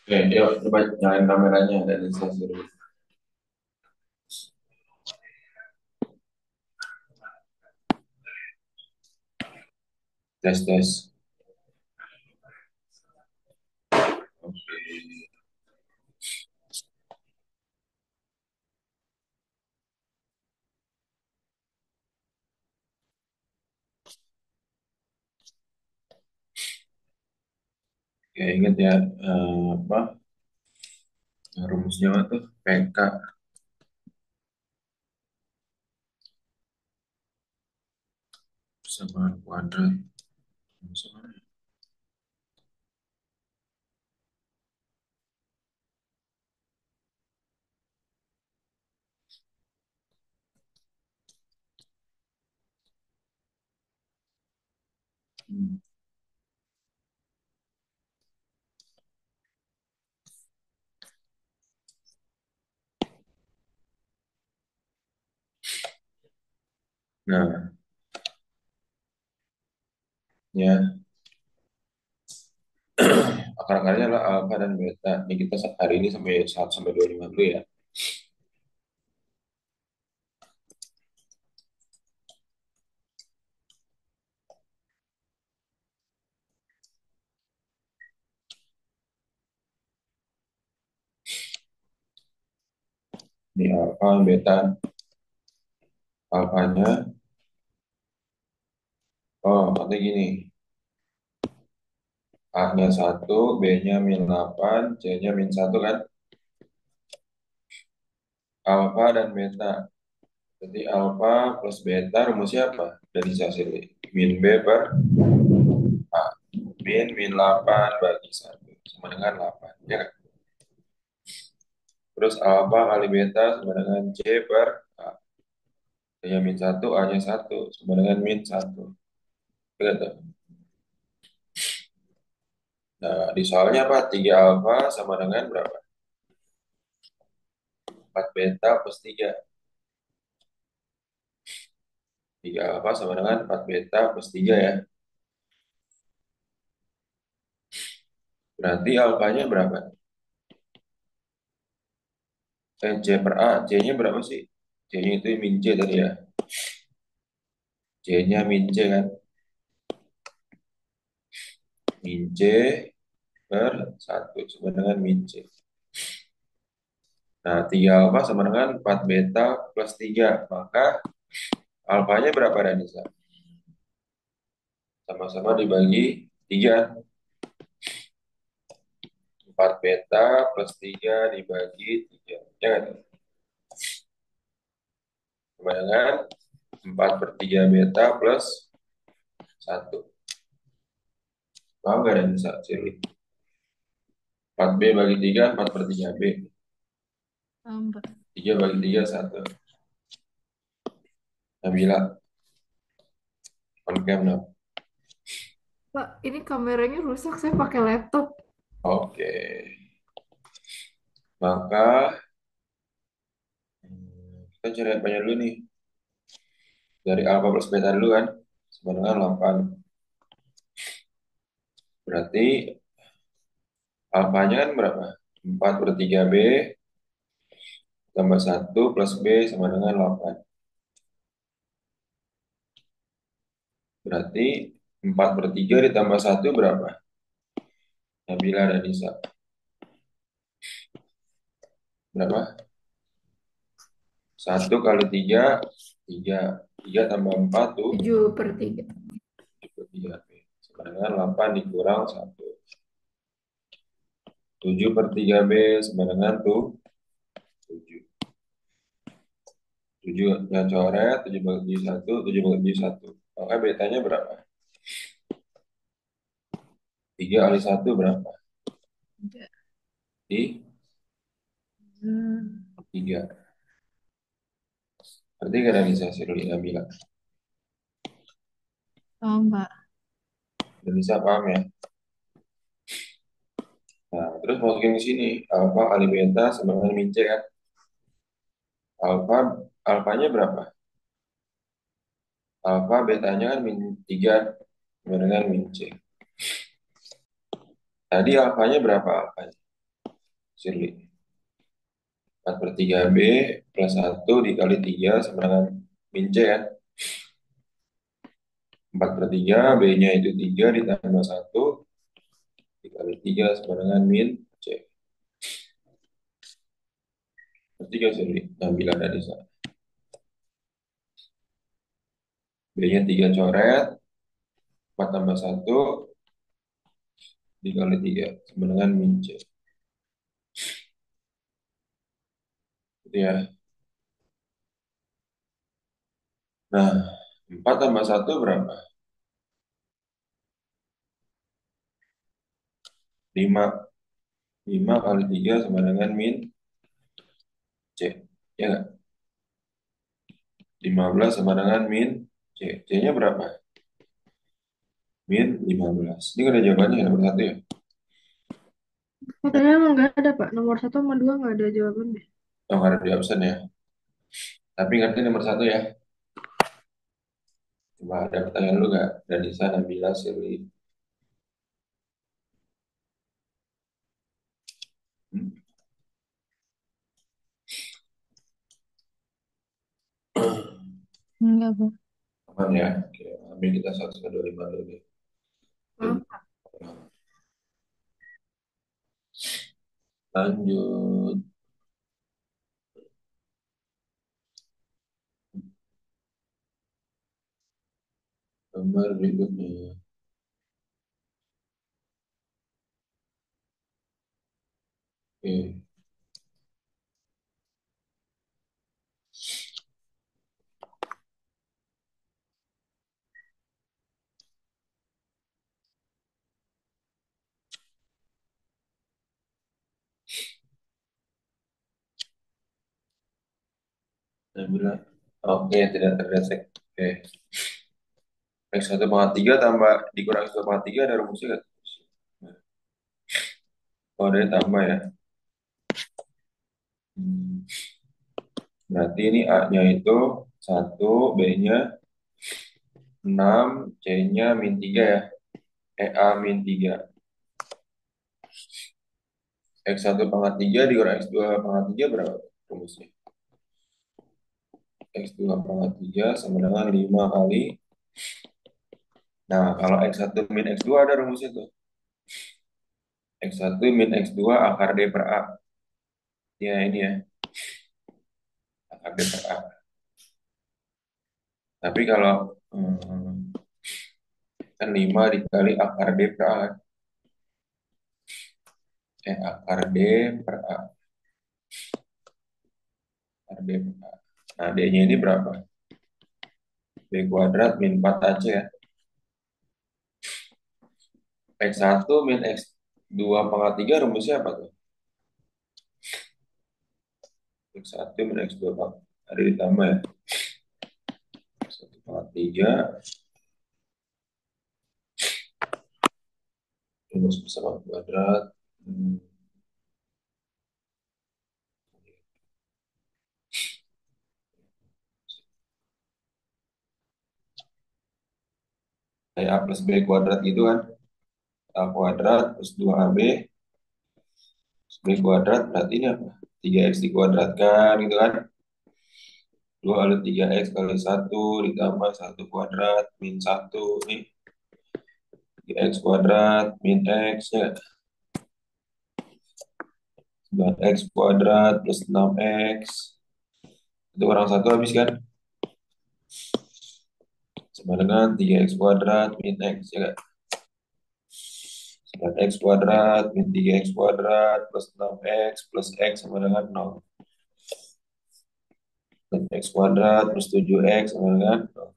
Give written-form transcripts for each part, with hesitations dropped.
Oke, yuk coba nyalain kameranya dan sesi dulu. Tes tes. Oke, oke ingat ya apa rumusnya apa tuh PK sama kuadrat sama. Hmm. Nah, ya akar-akarnya adalah alfa dan beta. Ini kita hari ini sampai 1 sampai 25 dulu ya. Ini alfa, beta, alfanya. Oh, nanti gini. A-nya 1, B-nya -8, C-nya -1 kan? Alfa dan beta. Jadi alfa plus beta rumusnya apa? Dari hasil min B per A. Min 8 bagi 1 sama dengan 8. Ya kan? Terus alfa kali beta sama dengan C per A. C-nya -1, A-nya 1 sama dengan -1. Betul. Nah, di soalnya apa? 3 alfa sama dengan berapa? 4 beta plus 3. 3 alfa sama dengan 4 beta plus 3 ya. Berarti alfanya berapa? C per A. C-nya berapa sih? C-nya itu min C tadi ya. C-nya min C kan. Min C per 1 sama dengan min C. Nah, 3 alfa sama dengan 4 beta plus 3. Maka alfanya berapa Ranisa? Sama-sama dibagi 3. 4 beta plus 3 dibagi 3. Ya kan? Sama dengan 4 per 3 beta plus 1. Paham nggak Ranisa? Ciri 4B bagi 3, 4 per 3B. Mbak. 3 bagi 3, 1. Nabila, on cam now. Pak, ini kameranya rusak, saya pakai laptop. Oke. Maka kita cari apanya dulu nih. Dari alfa plus beta dulu kan. Sama dengan 8. Berarti alfanya kan berapa? 4 per 3B tambah 1 plus B sama dengan 8. Berarti 4 per 3 ditambah 1 berapa? Nabila dan Nisa. Berapa? 1 kali 3, 3. 3 tambah 4 tuh 7/3. 7 per 3B. Sama dengan 8 dikurang 1. 7 per 3B sama dengan tuh 7. 7 yang coret, 7 bagi 1, 7 bagi 1. Maka betanya berapa? 3 kali 1 berapa? Tiga. Di Hmm. 3. Berarti realisasi dulu Nabila. Oh, Mbak. Dan bisa paham ya? Nah, terus masukin ke sini. Alfa kali beta sama dengan min C kan? Alfa, alfanya berapa? Alfa betanya kan min 3 sama dengan min C. Tadi alfanya berapa alfanya? Shirley. 4/3B plus 1 dikali 3 sama dengan min C ya. 4/3, B-nya itu 3 ditambah 1 dikali 3 sama dengan min C. 3 Shirley. Nabila dari sana. B-nya 3 coret, 4 tambah 1 dikali 3 sama dengan min C. Gitu ya. Nah, 4 tambah 1 berapa? 5. 5 kali 3 sama dengan min C. Ya nggak? 15 sama dengan min C. C-nya berapa? Min 15. Ini kan ada jawabannya ya, nomor 1 ya. Katanya emang nggak ada, Pak. Nomor satu sama dua nggak ada jawabannya. Oh, nggak ada di option ya. Tapi ngerti nomor 1 ya. Coba ada pertanyaan lu nggak? Dari sana Nabila, Sili. Hmm? Enggak, Pak. Aman ya. Oke, ambil kita 1 sampai 25 dulu deh. Maaf. Lanjut. Gambar berikutnya. Oke. Nabila. Oke, tidak terdetek. Oke. X1/3 tambah dikurang X2/3 ada rumusnya nggak? Oh, ada tambah ya. Hmm. Berarti ini A-nya itu 1, B-nya 6, C-nya min 3 ya. A min 3. X1/3 dikurang X2/3 berapa rumusnya? X2/3 sama dengan 5 kali. Nah, kalau X1 min X2 ada rumusnya tuh. X1 min X2 akar D per A. Ya, ini ya, akar D per A. Tapi kalau kan 5 dikali akar D per A. Akar D per A. Akar D per A. Nah, D-nya ini berapa? B kuadrat min 4 AC ya. X1 min X2/3 rumusnya apa tuh? X1 min X2 ada ditambah ya. X1/3 rumus bersama kuadrat. Hmm. Kayak A plus B kuadrat gitu kan. A kuadrat plus 2AB plus B kuadrat berarti ini apa? 3X dikuadratkan gitu kan. 2 kali 3X kali 1 ditambah 1 kuadrat min 1 nih. 3X kuadrat min X ya. 9X kuadrat plus 6X. Itu kurang 1 habis kan? Sama dengan 3X kuadrat min X ya kan? 9X kuadrat min 3X kuadrat plus 6X plus X sama dengan 0. Dan X kuadrat plus 7X sama dengan 0.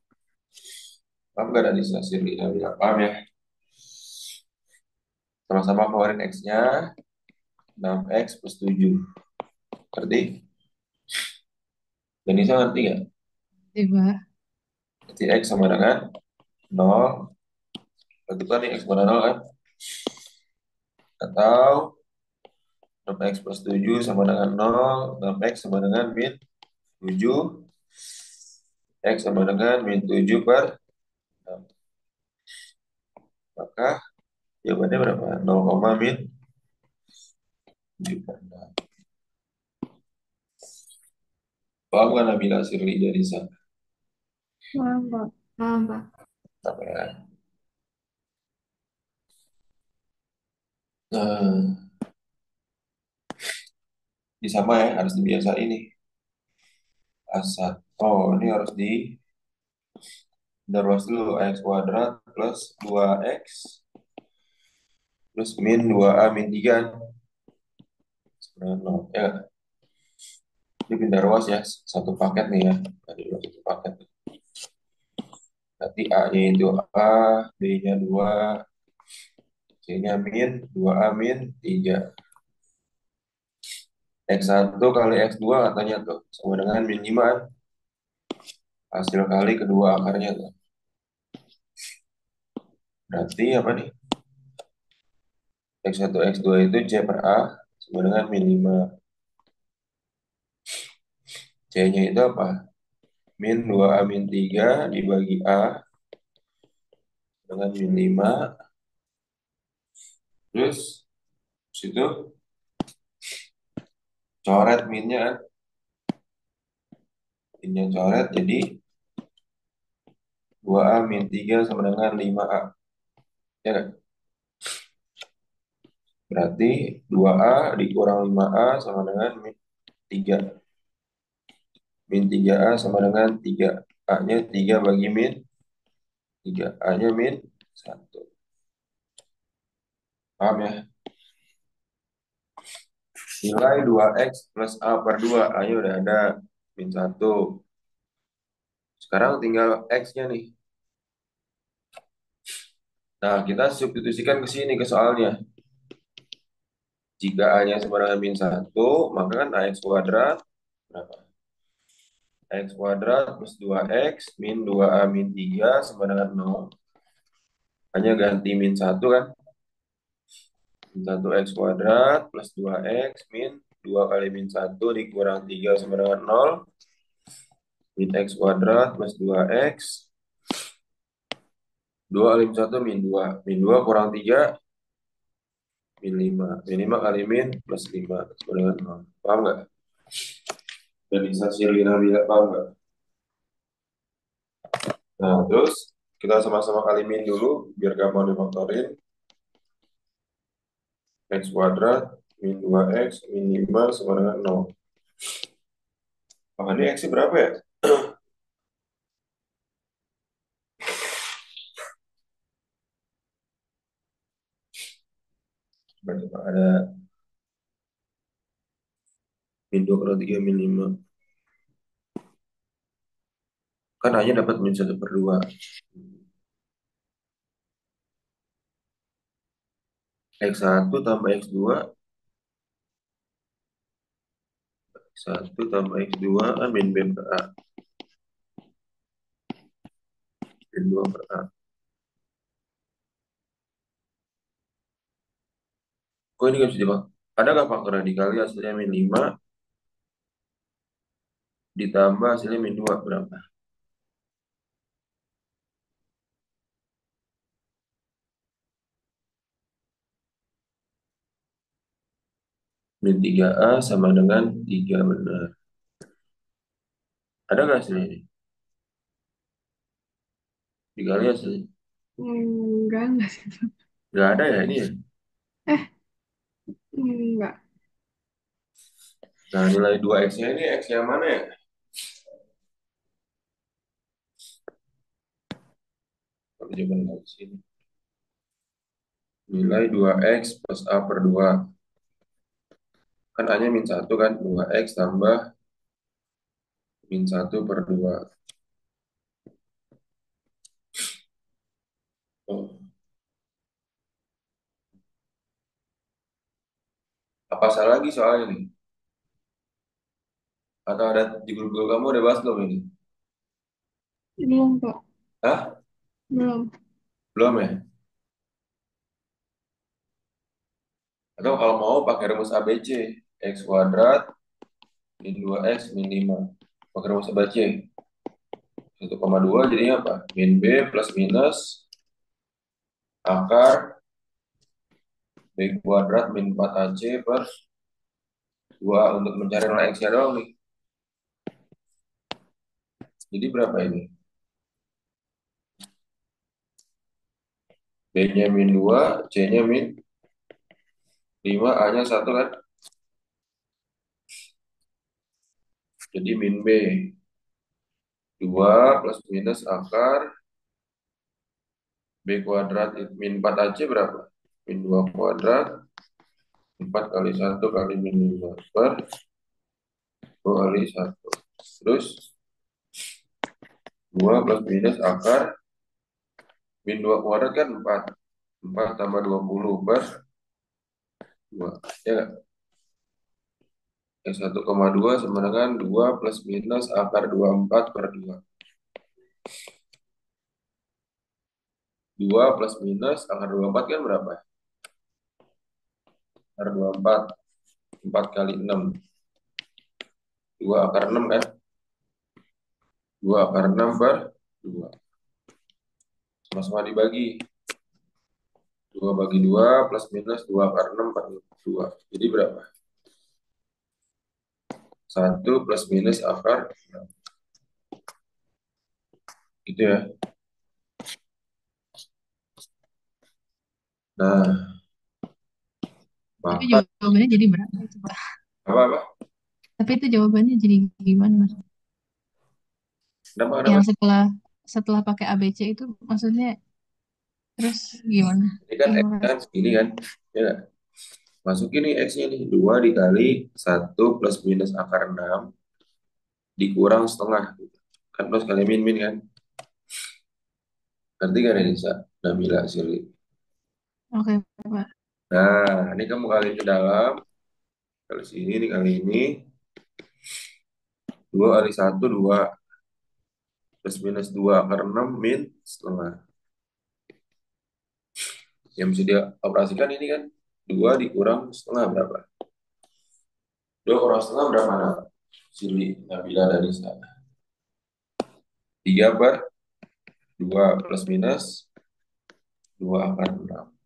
Paham gak dari hasil ini? Paham ya? Sama-sama keluarin X-nya. 6X plus 7. Ngerti? Dan bisa ngerti nggak? Iya, Pak. Berarti X sama dengan 0. Berarti kan X sama dengan 0 kan? Atau 6X plus 7 sama dengan 0. 6X sama dengan min 7. X sama dengan min 7 per 6. Maka jawabannya berapa? 0, min Dipandang. Paham kan Nabila Sirli dari sana? Paham, Pak. Paham, Pak. Apa ya? Nah, ini sama ya, harus dibiasa ini. Asat. Oh, ini harus diruas dulu. X kuadrat plus 2x plus min 2a min 3. Sebenarnya nol. Ya, ini pindah ruas ya. Satu paket nih ya. Tadi udah satu paket. Nanti A-nya itu A, B-nya 2, C-nya min 2a min 3. X1 kali X2 katanya tuh sama dengan min 5. Hasil kali kedua akarnya tuh. Berarti apa nih? X1 X2 itu C per A sama dengan min 5. C-nya itu apa? Min 2A min 3 dibagi A dengan min 5. Terus situ coret minnya kan. Minnya coret jadi 2A min 3 sama dengan 5A. Ya kan? Berarti 2A dikurang 5A sama dengan min 3. Min 3A sama dengan 3. A-nya 3 bagi min 3. A-nya min 1. Paham ya? Nilai 2x plus A per 2. A-nya udah ada min 1. Sekarang tinggal X-nya nih. Nah, kita substitusikan ke sini ke soalnya. Jika A-nya sama dengan min 1, maka kan AX kuadrat berapa? AX kuadrat plus 2X min 2A min 3 sama dengan 0. Hanya ganti min 1 kan? Min 1X kuadrat plus 2X min 2 kali min 1 dikurang 3 sama dengan 0. Min X kuadrat plus 2X 2 kali min 1 min 2. Min 2 kurang 3 min 5. Min 5 kali min plus 5 sama dengan 0. Paham nggak? Organisasi Lina Bila, paham nggak? Nah, terus kita sama-sama kalimin dulu biar gampang difaktorin. X kuadrat min 2X min 5 sama dengan 0. Ini X berapa ya? Coba ada min 2 kurang 3 min 5. Kan hanya dapat min 1 per 2. X1 tambah X2. X1 tambah X2 kan min B per A. Min 2 per A. Kok ini nggak bisa dipakai? Ada nggak faktor radikal hasilnya min 5 ditambah hasilnya min 2 berapa? Min 3A sama dengan 3 benar. Ada nggak hasilnya ini? Dikali hasilnya. Enggak sih. Nggak ada ya ini ya? Eh, enggak. Nah, nilai 2X-nya ini X yang mana ya? Kalau coba lihat di sini. Nilai 2X plus A per 2. Kan A-nya min 1 kan? 2X tambah min 1 per 2. Oh, apa salah lagi soalnya nih? Atau ada di grup kamu ada bahas belum ini? Belum, Pak. Hah? Belum. Belum ya? Atau kalau mau pakai rumus ABC. X kuadrat min 2X min 5. Pakai rumus ABC. 1,2 jadinya apa? Min B plus minus akar B kuadrat min 4AC per 2 untuk mencari nol X-nya doang nih. Jadi berapa ini? B-nya min 2, C-nya min 5, A-nya 1 kan? Jadi min B. 2 plus minus akar B kuadrat min 4 AC berapa? Min 2 kuadrat 4 kali 1 kali min 5 per 2 kali 1. Terus 2 plus minus akar min 2 kuadrat kan 4. 4 tambah 20 per 2. Ya nggak? Yang 1,2 sama dengan 2 plus minus akar 24 per 2. 2 plus minus akar 24 kan berapa? Akar 24. 4 kali 6. 2 akar 6 kan? 2 akar 6 per 2. Sama-sama dibagi. 2 bagi 2 plus minus 2 akar 6 per 2. Jadi berapa? 1 plus minus akar 6. Gitu ya. Nah, Tapi maka jawabannya jadi berapa itu, Pak? apa-apa? Tapi itu jawabannya jadi gimana, Mas? Kenapa? Yang setelah setelah pakai ABC itu maksudnya terus gimana? Ini kan X Gimana? kan segini kan. Ya nggak? Masukin nih X-nya nih. 2 dikali 1 plus minus akar 6 dikurang setengah. Kan plus kali min min kan. Nanti kan Nisa, Nabila, Sirli. Oke, Pak. Nah, ini kamu kali ke dalam. Kali sini, ini kali ini. 2 kali 1, 2. Plus minus 2 akar 6 min setengah. Yang bisa dia operasikan ini kan. 2 dikurang setengah berapa? 2 kurang setengah berapa? Nah, Sili, Nabila, dan Nisa. 3 per 2 plus minus 2 akar 6.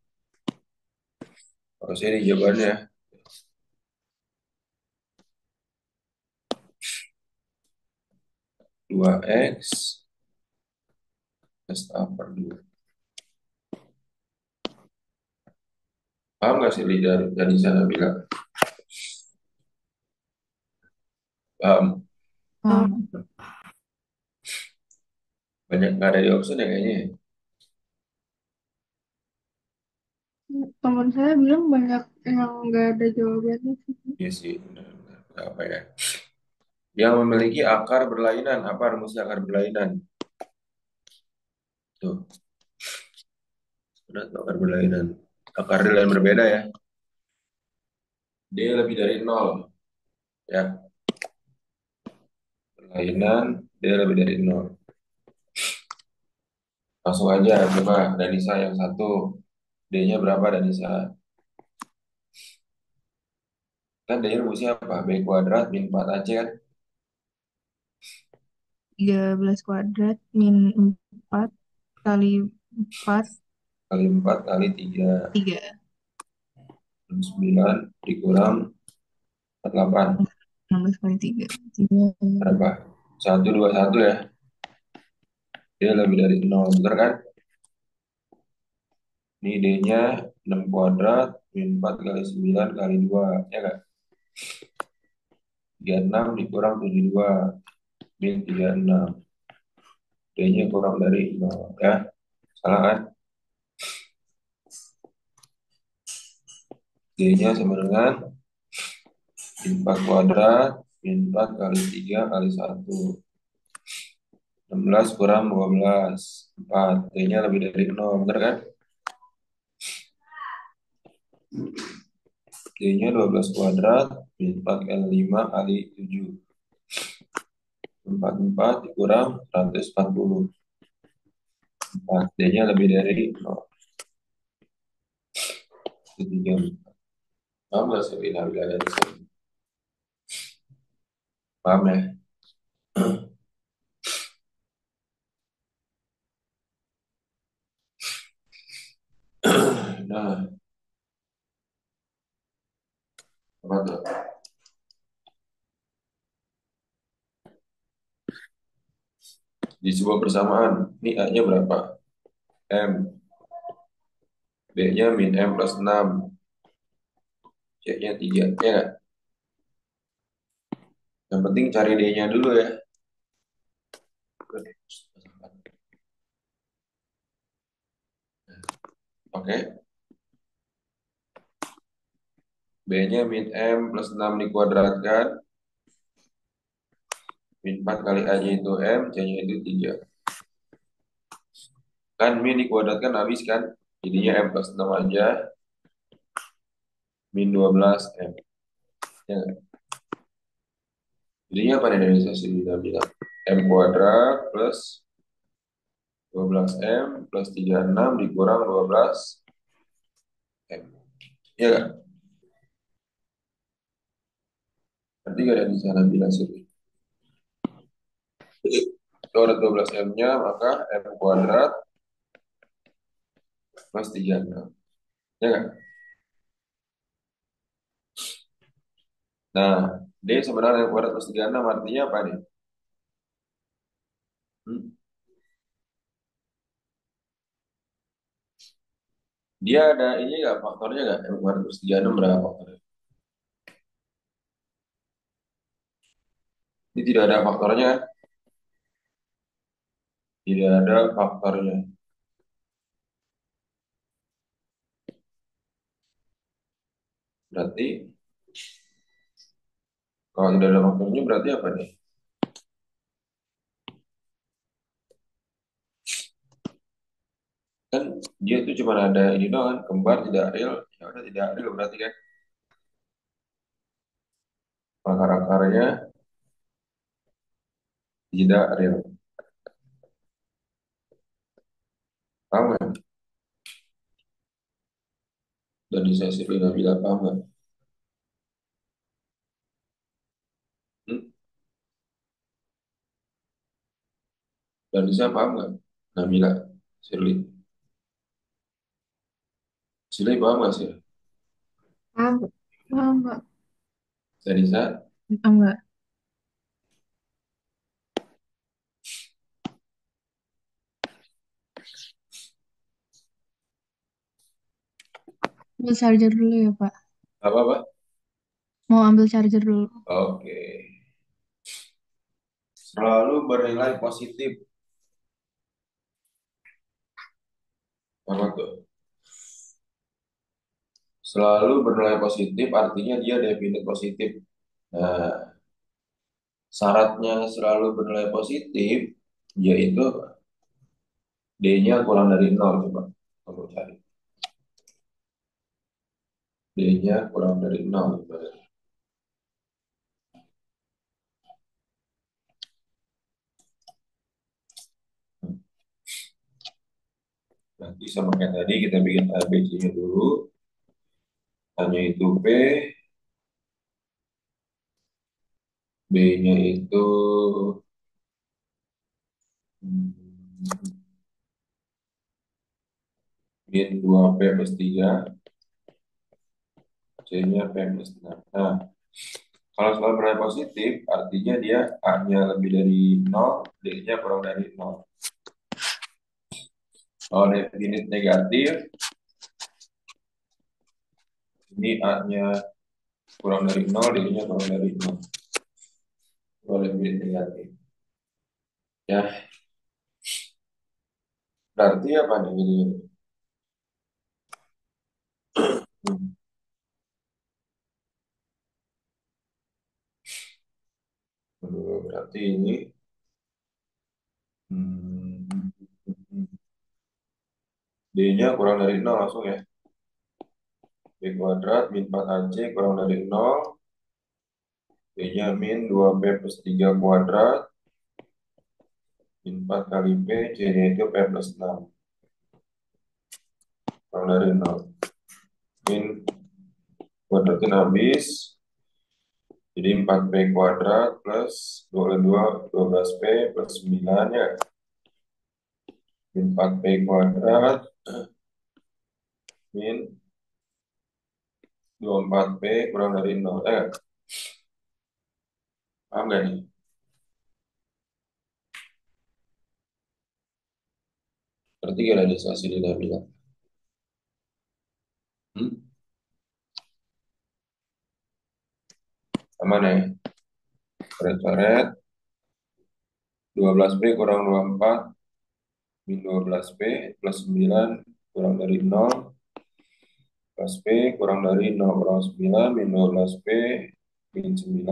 Harusnya ini jawabannya. 2X plus A per 2. Paham nggak sih dari sana bilang? Paham? Paham. Banyak nggak ada di option ya kayaknya. Teman saya bilang banyak yang nggak ada jawabannya sih. Iya sih, benar-benar. Apa ya? Yang memiliki akar berlainan. Apa rumus akar berlainan? Tuh, benar tuh akar berlainan. Akar berlainan berbeda ya. D lebih dari 0. Ya, berlainan D lebih dari 0. Langsung aja coba Danisa yang satu. D-nya berapa Danisa? Kan D-nya rumusnya apa? B kuadrat min 4AC kan? 13 kuadrat min 4 kali 4 Kali 4 kali 3. 3. 9 dikurang 48. 16 kali 3. 3. Berapa? 121 ya. Dia lebih dari 0. Betul kan? Ini D-nya 6 kuadrat min 4 kali 9 kali 2. Ya kan? 36 dikurang 72 min 36. D-nya kurang dari 0. Ya. Salah kan? D-nya sama dengan 4 kuadrat min 4 kali 3 kali 1. 16 kurang 12. 4. D-nya lebih dari 0. Betul kan? D-nya 12 kuadrat min 4 kali 5 kali 7. 44 dikurang 140. 4. D-nya lebih dari 0. Ketiga. Paham nggak sih bila dari sini? Paham ya? Nah, apa tuh? di sebuah persamaan. Ini A-nya berapa? M. B-nya min M plus 6. C-nya 3. Ya nggak? Yang penting cari D-nya dulu ya. Oke. B-nya min M plus 6 dikuadratkan. Min 4 kali A-nya itu M, C-nya itu 3. Kan min dikuadratkan habis kan? Jadinya M plus 6 aja. Min 12 M. Ya nggak? Jadinya apa nih dari sisi bilang? M kuadrat plus 12M plus 36 dikurang 12M. Ya kan? Berarti gak ada di sana bilang sih. Kalau ada 12M-nya, maka M kuadrat plus 36. Ya kan? Nah, D sebenarnya M kuadrat plus 36 artinya apa nih? Hmm? Dia ada ini nggak faktornya nggak? M kuadrat plus 36 berapa faktornya? Ini tidak ada faktornya kan? Tidak ada faktornya. Berarti kalau tidak ada faktornya berarti apa nih? Kan dia itu cuma ada ini doang, kembar tidak real. Ya udah tidak real berarti kan akar-akarnya tidak real. Paham nggak? Dan di sesi Nabila paham nggak? Hmm? Dan bisa paham nggak? Nabila, Shirley, Shirley paham nggak sih? Paham, paham Pak. Danisa, Enggak. Ambil charger dulu ya, Pak. apa-apa? Mau ambil charger dulu. Oke. Selalu bernilai positif. Apa tuh? Selalu bernilai positif artinya dia definite positif. Nah, syaratnya selalu bernilai positif yaitu D-nya kurang dari 0 coba. Kamu cari. D-nya kurang dari 0. Nanti sama kayak tadi kita bikin ABC-nya dulu. A-nya itu P, B-nya itu hmm, min 2P plus 3, C-nya P plus 6. Nah, kalau selalu bernilai positif, artinya dia A-nya lebih dari 0, D-nya kurang dari 0. Kalau definite negatif, ini A-nya kurang dari 0, D-nya kurang dari 0. Kalau definite negatif. Ya, berarti apa nih ini? Hmm, berarti ini hmm, D-nya kurang dari 0 langsung ya. B kuadrat min 4AC kurang dari 0. B-nya min 2P plus 3 kuadrat. Min 4 kali P, C-nya itu P plus 6. Kurang dari 0. Min kuadratin habis. Jadi 4P kuadrat plus 22, 12P plus 9 ya. Min 4P kuadrat min 24P kurang dari 0. Paham gak nih? Berarti realisasi Lina bilang. Hmm? Aman ya? Coret-coret. 12B kurang 24 min 12B plus 9 kurang dari 0 plus B kurang dari 0 kurang 9 min 12B min 9,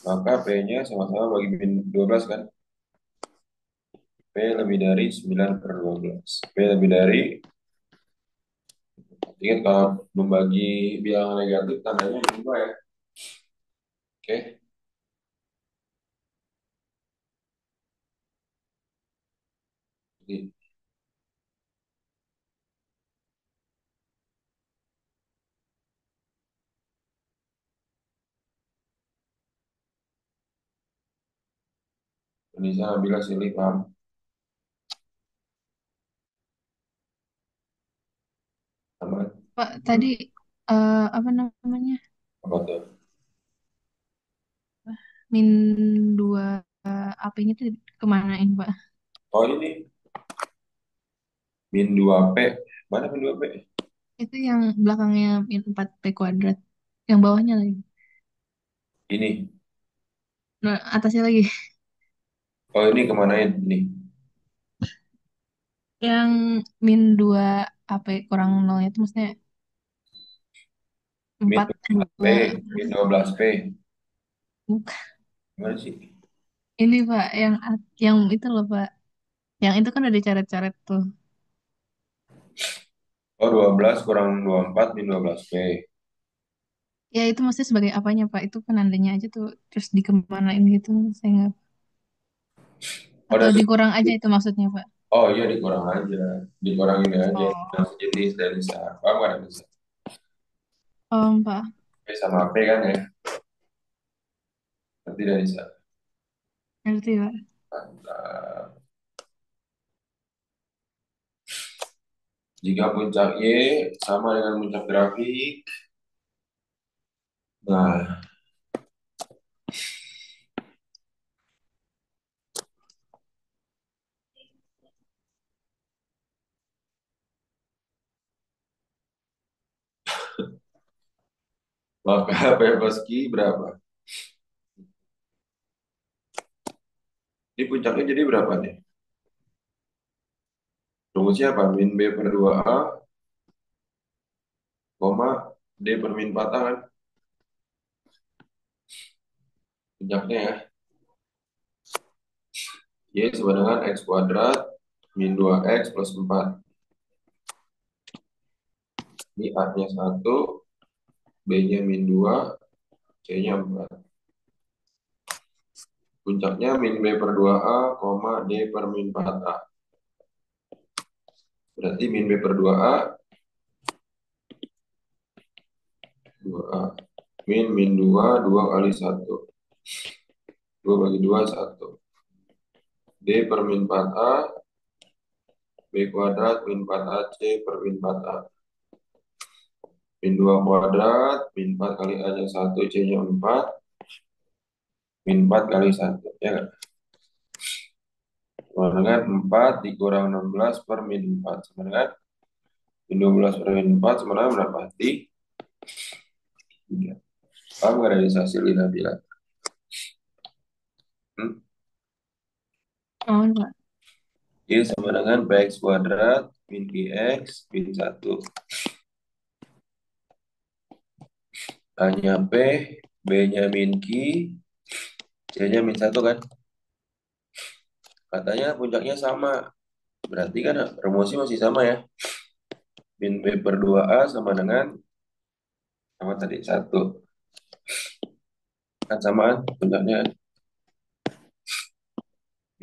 maka P-nya sama-sama bagi min 12 kan? P lebih dari 9 per 12. P lebih dari, ingat kalau membagi bilangan negatif tandanya berubah ya. Oke, jadi Indonesia Nabila Silih paham? Aman? Pak, tadi apa namanya? Apa tuh? Min dua AP-nya tuh kemanain, Pak? Oh ini, min 2P. Mana min 2P? Itu yang belakangnya min 4P kuadrat. Yang bawahnya lagi. Ini. Nah, atasnya lagi. Oh ini kemanain? Ini. Yang min 2 AP kurang nolnya itu maksudnya Min 4 12P. 2. Min 12P. Gimana sih? Ini Pak, yang itu loh Pak. Yang itu kan udah dicoret-coret tuh. Oh 12 kurang 24 min 12P. Ya itu maksudnya sebagai apanya Pak? Itu penandanya aja tuh terus dikemanain gitu. Saya nggak. Oh, Atau dikurang aja itu maksudnya Pak? oh iya dikurang aja. Dikurang ini aja. Yang Oh, sejenis dari saham. Paham kan bisa? Pak. P sama P kan ya? Nanti dari saham. Ngerti Pak. Mantap. Jika puncak Y sama dengan puncak grafik, nah, maka P plus Q berapa? Ini puncaknya jadi berapa nih? Rumusnya apa? Min B per 2A, koma D per min 4A kan? Puncaknya ya. Y sama dengan X kuadrat min 2X plus 4. Ini A-nya 1, B-nya min 2, C-nya 4. Puncaknya min B per 2A, koma D per min 4A. Berarti min B per 2A, 2A. Min 2, 2 kali 1. 2 bagi 2, 1. D per min 4A, B kuadrat min 4AC per min 4A. Min 2 kuadrat, min 4 kali A-nya 1, C-nya 4. Min 4 kali 1. Ya kan? Sama dengan 4 dikurang 16 per min 4. Sama dengan min 12 per min 4 sama dengan berapa? 3. Paham nggak realisasi Lina bilang? Hmm? Oh, Pak. Y sama dengan Px kuadrat min Ix min 1. A-nya P, B-nya min Q, C-nya min 1 kan? Katanya puncaknya sama. Berarti kan rumusnya masih sama ya. Min B per 2A sama dengan apa tadi? 1. Kan samaan puncaknya.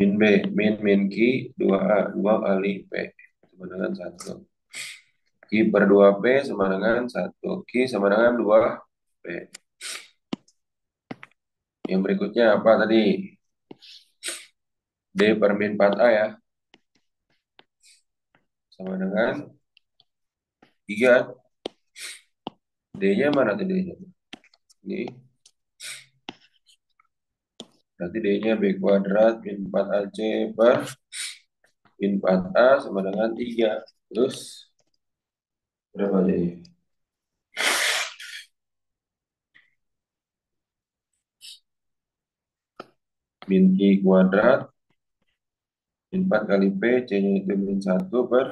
Min B, min Q 2A, 2 kali P sama dengan 1. Q per 2P sama dengan 1. Q sama dengan 2P. Yang berikutnya apa tadi? D per min 4A ya. Sama dengan 3. D-nya mana tadi? D-nya? Ini. Berarti D-nya B kuadrat min 4AC per min 4A sama dengan 3. Terus berapa jadi? Min I kuadrat, min 4 kali P, C-nya itu min 1 per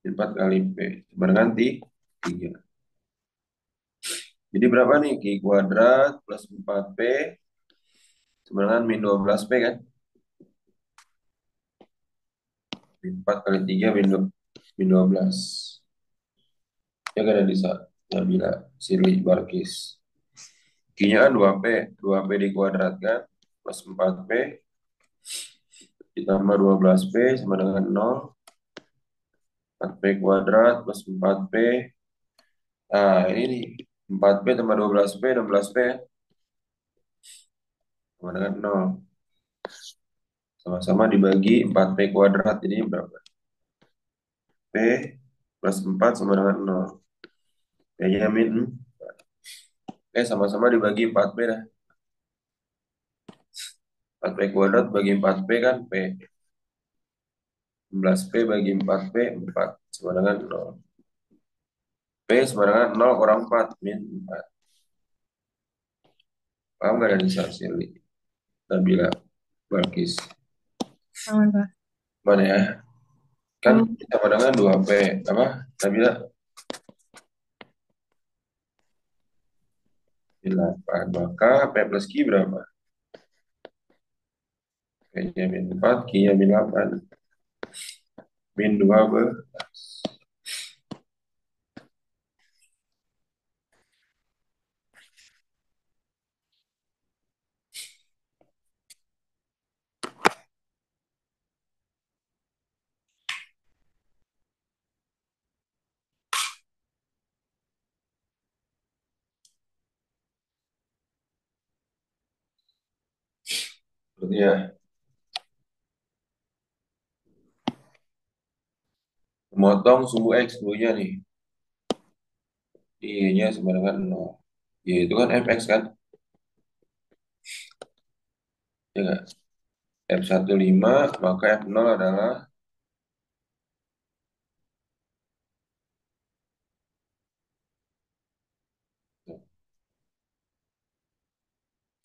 min 4 kali P. Sama dengan 3. Jadi berapa nih? Q kuadrat plus 4P sama dengan min 12P kan? Min 4 kali 3 min 12. Ya kan ada di Nabila, Sirli, Barkis. Q-nya kan 2P. 2P dikuadratkan plus 4P ditambah 12P sama dengan 0. 4P kuadrat plus 4P. Nah, ini nih. 4P tambah 12P, 16P sama dengan 0. Sama-sama dibagi 4P kuadrat. Jadi berapa? P plus 4 sama dengan 0. P-nya min 4. Sama-sama dibagi 4P dah. 4P kuadrat bagi 4P kan P. 16P bagi 4P, 4. Sama dengan 0. P sama dengan 0 kurang 4, min 4. Paham gak dari Sili? Nabila, Balkis. Sama, Pak. Mana ya? Kan Hmm. sama dengan 2P. Apa? Nabila? 8. Maka P plus Q berapa? P-nya min 4, Q-nya min 8. Min 12. Berarti ya, memotong sumbu X dulunya nih. I-nya sama dengan 0. Y itu kan fx kan? Ya nggak? F15, maka F0 adalah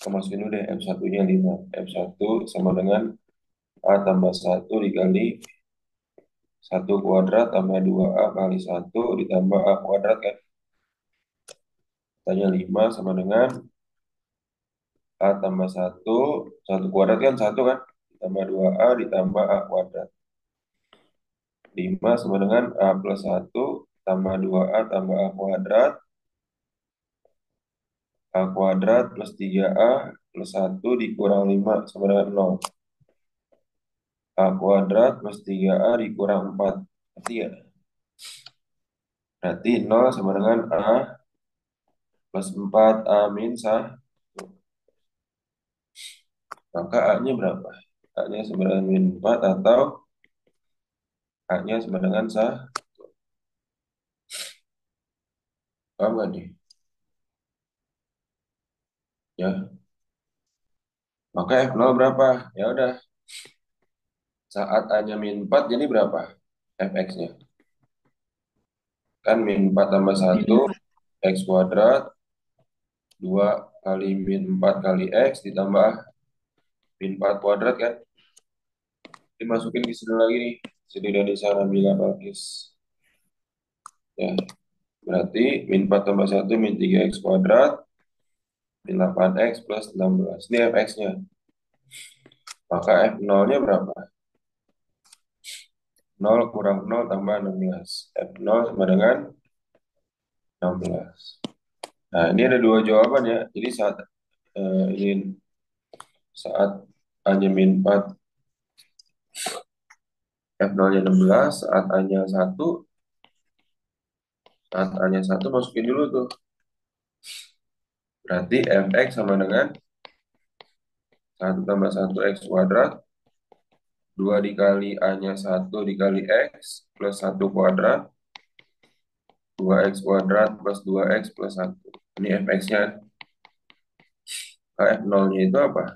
masukin dulu deh, F1-nya 5. F1 sama dengan A tambah 1 dikali 1 kuadrat tambah 2A kali 1 ditambah A kuadrat kan. Tanya 5 sama dengan A tambah 1. 1 kuadrat kan 1 kan. Ditambah 2A ditambah A kuadrat. 5 sama dengan A plus 1 tambah 2A tambah A kuadrat. A kuadrat plus 3A plus 1 dikurang 5 sama dengan 0. A kuadrat plus 3A dikurang 4. Berarti ya? Berarti 0 sama dengan A plus 4A min 1. Maka A-nya berapa? A-nya sama dengan min 4 atau A-nya sama dengan 1. Paham nggak nih? Ya. Maka F0 berapa? Ya udah. Saat A-nya min 4 jadi berapa? Fx-nya. Kan min 4 tambah 1 X kuadrat 2 kali min 4 kali X ditambah min 4 kuadrat kan. Dimasukin ke sini lagi nih. Jadi dari sana bila bagus. Ya. Berarti min 4 tambah 1 min 3X kuadrat min 8X plus 16. Ini Fx-nya. Maka F0-nya berapa? 0 kurang 0 tambah 16. F0 sama dengan 16. Nah, ini ada dua jawaban ya. Jadi saat A-nya min 4, F0-nya 16, saat A-nya 1 masukin dulu tuh. Berarti Fx sama dengan 1 tambah 1 X kuadrat 2 dikali A-nya 1 dikali X plus 1 kuadrat 2X kuadrat plus 2X plus 1. Ini Fx-nya. F0-nya itu apa?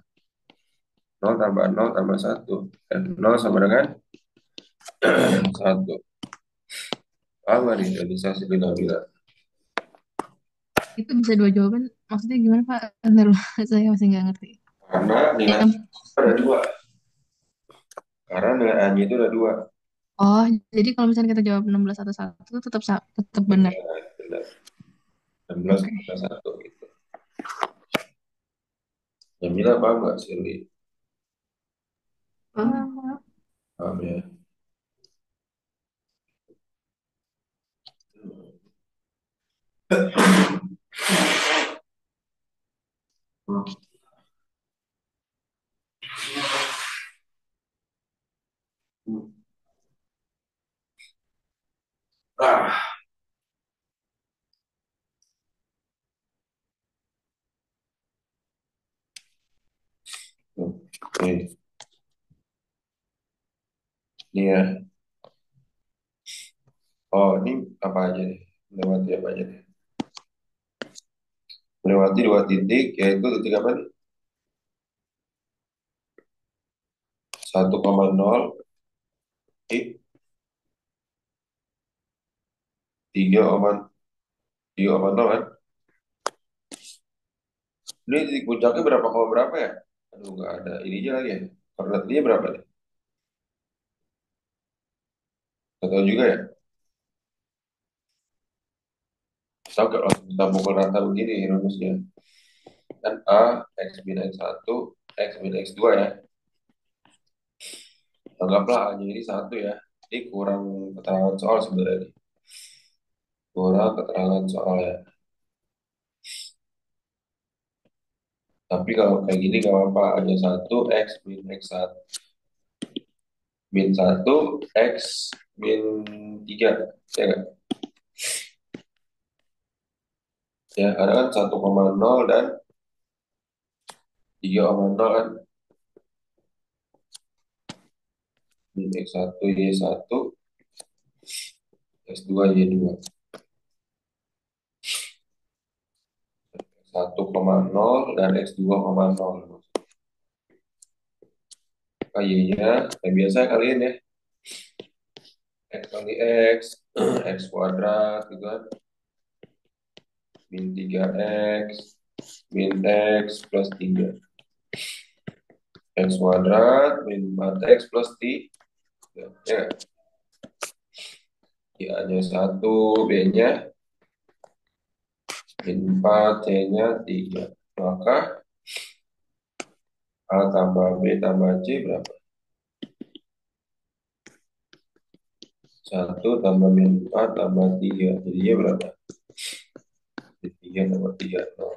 Nol tambah nol tambah satu. Dan nol sama dengan satu. Apa nih realisasi binomial? Itu bisa dua jawaban. Maksudnya gimana Pak? Bentar, saya masih nggak ngerti. Karena nilai Yang ada dua. Karena nilai A-nya itu ada dua. oh, jadi kalau misalnya kita jawab 16 atau satu tetap tetap benar. Benar. 16 Oke. tambah satu gitu. Jamila paham nggak Shirley? Paham. Paham ya? Hmm. Ah, oke. Ini ya. Oh, ini apa aja nih? Melewati apa aja nih? Melewati dua titik, yaitu titik apa nih? 1,0 I 3,0 kan? Ini titik puncaknya berapa koma berapa ya? Aduh, nggak ada ininya lagi ya. Koordinatnya berapa nih? Nggak tahu juga ya. Tahu nggak langsung kita pukul rata begini rumusnya. Kan A, X min X1, X min X2 ya. Anggaplah A-nya ini satu ya. Ini kurang keterangan soal sebenarnya. Kurang keterangan soal ya. Tapi kalau kayak gini nggak apa-apa. Hanya satu X min X1. Min satu X min 3. Ya nggak? Ya, karena kan 1,0 dan 3,0 kan. Min X1 Y1, X2 Y2. 1,0 dan X2,0. Ah, Y-nya, yang biasa kalian ya. X kali X, X kuadrat gitu kan. Min 3X, min X plus 3. X kuadrat, min 4X plus 3. Ya, ya A-nya 1, B-nya min 4, C-nya 3. Maka A tambah B tambah C berapa? 1 tambah min 4 tambah 3. Jadinya berapa? 3 tambah 3, 0.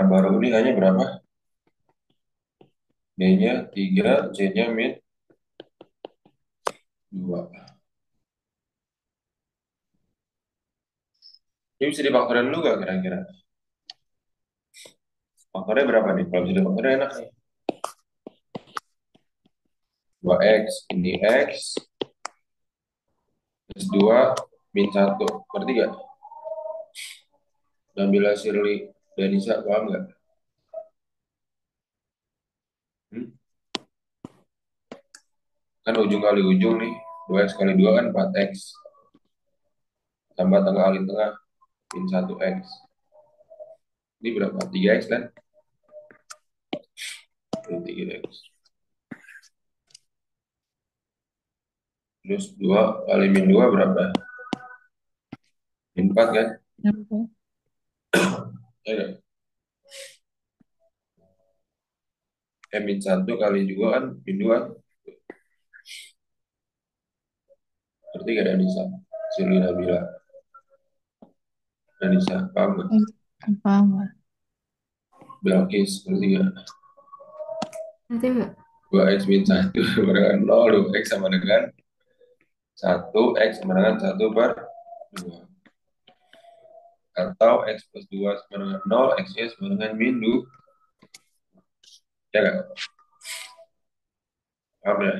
Baru ini hanya berapa? B-nya 3, C-nya min 2. Ini bisa difaktorin dulu gak kira-kira? Faktornya berapa nih? Kalau bisa difaktorin enak nih. 2X, ini X, plus 2, min 1. Ngerti gak? Dan bila Shirley dan Nisa paham gak? Hmm? Kan ujung kali ujung nih. 2X kali 2 kan 4X. Tambah tengah kali tengah, min 1X. Ini berapa? 3X kan? Ini 3X. Terus 2 kali min 2 berapa? Min 4 kan? Oke. Ya kan? Min 1 kali 2 kan? Min 2. Berarti gak ada Nisa. Shirley Nabila. Dan Nisa, paham gak? Paham, Pak. Belkis, ngerti gak? Nanti enggak? 2X min 1 sama dengan 0. 2X sama dengan 1X sama dengan 1 per 2. Atau X plus 2 sama dengan 0, X-nya sama dengan min 2. Ya kan? Paham ya?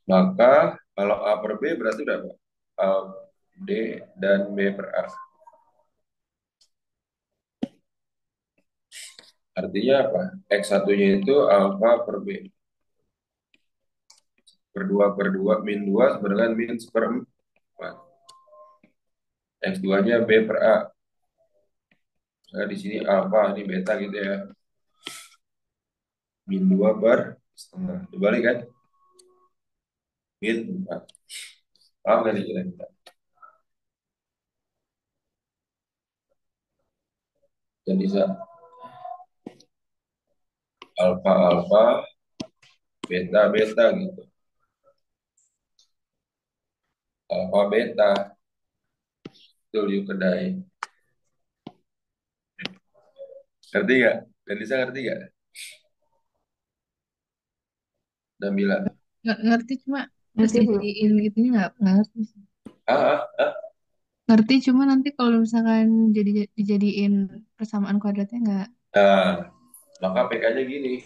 Maka kalau A per B berarti berapa? A D dan B per A. Artinya apa? X satunya itu alfa per B. Per 2 min 2 sama dengan min seperempat. X 2-nya B per A. Misalnya di sini alfa, ini beta gitu ya. Min 2 per setengah. Dibalik kan? Min 4. Paham nggak nih kira-kira? Dan bisa alfa alfa, beta beta gitu. Alfa beta. Itu yuk kedai. Ngerti nggak? Dan bisa ngerti nggak? Dan bilang, Nggak ngerti cuma terus Ngerti belum? dijadiin gitu nggak ngerti sih. ah, Ngerti cuma nanti kalau misalkan dijadiin persamaan kuadratnya nggak. nah, maka PK-nya gini.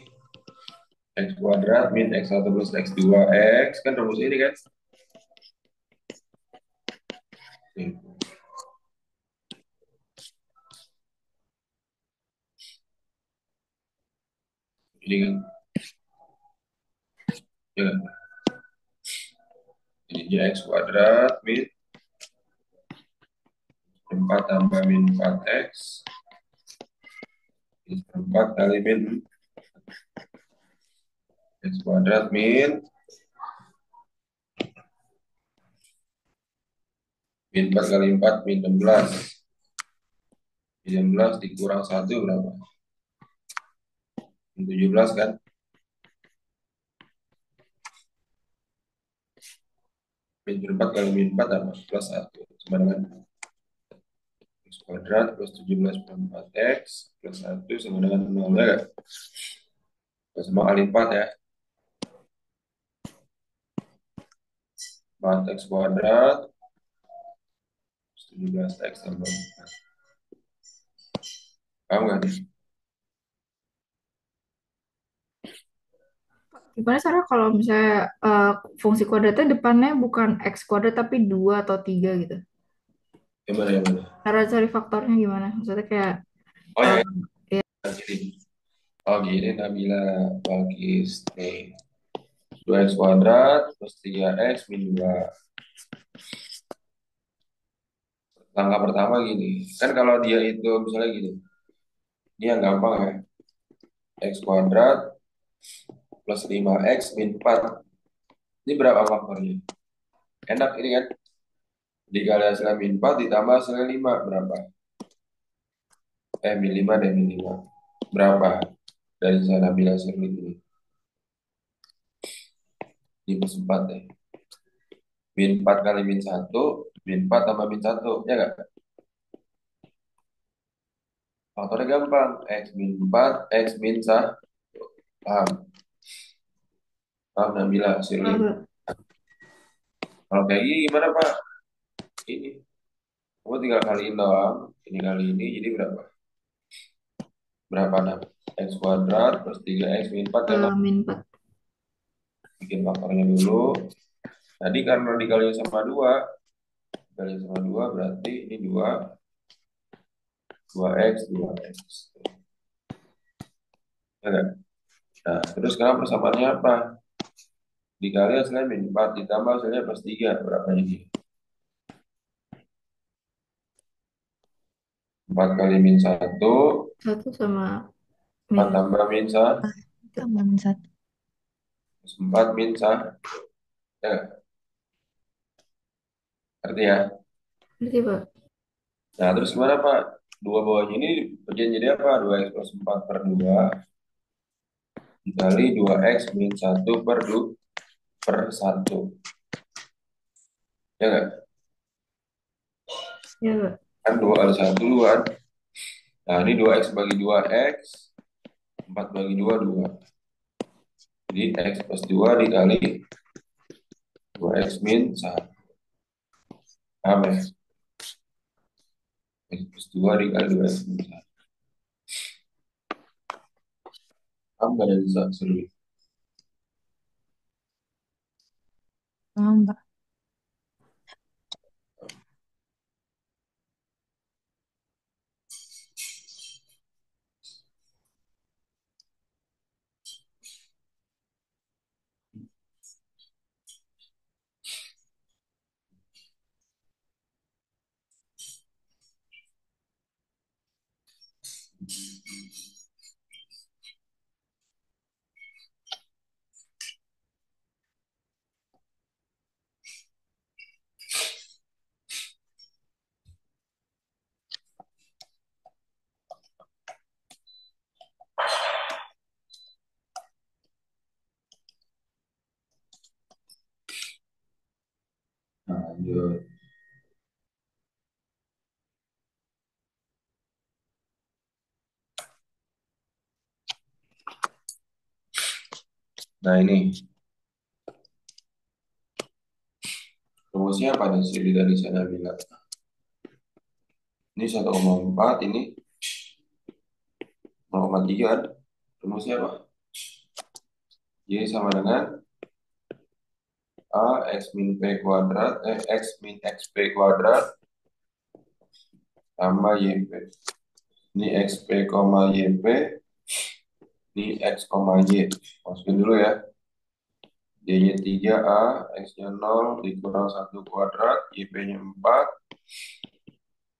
X kuadrat min X1 plus X2 X. Kan rumus ini kan? Nih, ini kan. Ya, ini X kuadrat min 4 tambah min 4X. Ini 4 kali min X kuadrat min 4 kali 4 min 16. Min 16 dikurang 1 berapa? Min 17 kan? Min 4 kali min 4 apa? Plus 1. Sama dengan X kuadrat plus 17 per 4X plus 1 sama dengan 0 ya. Sama kali 4 ya. 4X kuadrat 17X tambah 4. Paham nggak nih? Gimana cara kalau misalnya fungsi kuadratnya depannya bukan x kuadrat tapi 2 atau 3 gitu? Yang mana yang mana? Cara cari faktornya gimana? Maksudnya kayak Oh eh, ya, yang gini. Oh gini Nabila Balkis nih. 2X kuadrat plus 3X min 2. Langkah pertama gini. Kan kalau dia itu misalnya gini. Ini yang gampang ya. X kuadrat plus 5X min 4. Ini berapa faktornya? Enak ini kan. Dikali hasilnya min 4 ditambah hasilnya 5. Berapa? Min 5 dan min 5. Berapa? Dari sana Nabila hasilnya ini. Ini plus 4 deh. Min 4 kali min 1. Min 4 tambah min 1. Ya nggak? Faktornya gampang. X min 4, X min 1. Paham? Paham Nabila Shirley. eh, Kalau kayak gini gimana Pak? Ini. Kamu tinggal kaliin doang. Ini kali ini jadi berapa? Berapa nak? X kuadrat plus 3X min 4 kan? min 4. Bikin faktornya dulu. Tadi karena dikali sama 2. Dikali sama 2 berarti ini 2. 2X, 2X. Ya kan? Nah, terus sekarang persamaannya apa? Dikali hasilnya min 4 ditambah hasilnya plus 3. Berapa ini? 4 kali min 1. 1 sama 4 min tambah min 1. Tambahan satu. 4 min 1. Ya, ngerti ya? berarti Pak. Nah, terus gimana Pak? Dua bawahnya ini kerjaan jadi apa? 2X plus 4 per 2 dikali 2X min 1 per 2 per 1. Ya nggak? Ya Pak. Kan 2 kali 1 duluan. Nah, ini 2X bagi 2X. 4 bagi 2, 2. Jadi X plus 2 dikali 2X min 1. Paham ya? X plus 2 dikali 2X min 1. Paham nggak dari seru? Paham, Pak. Nah, lanjut. Nah, ini rumusnya apa nih Siri dari sana bilang? Ini 1,4, ini 0,3 kan? Rumusnya apa? Y sama dengan A X min P kuadrat, X min XP kuadrat tambah YP. Ini XP, YP, ini X, Y. Masukin dulu ya. Y-nya 3A, X-nya 0, dikurang 1 kuadrat, YP-nya 4.